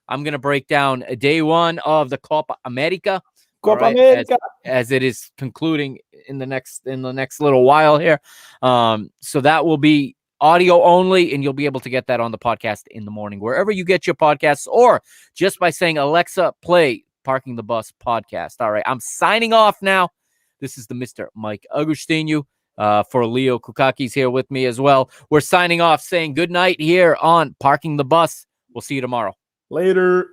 I'm going to break down day 1 of the Copa America. Copa America. As it is concluding in the next little while here. So that will be audio only, and you'll be able to get that on the podcast in the morning, wherever you get your podcasts, or just by saying, Alexa, play Parking the Bus podcast. All right, I'm signing off now. This is the Mr. Mike Agostinho. For Leo Kukaki's here with me as well. We're signing off, saying good night here on Parking the Bus. We'll see you tomorrow. Later.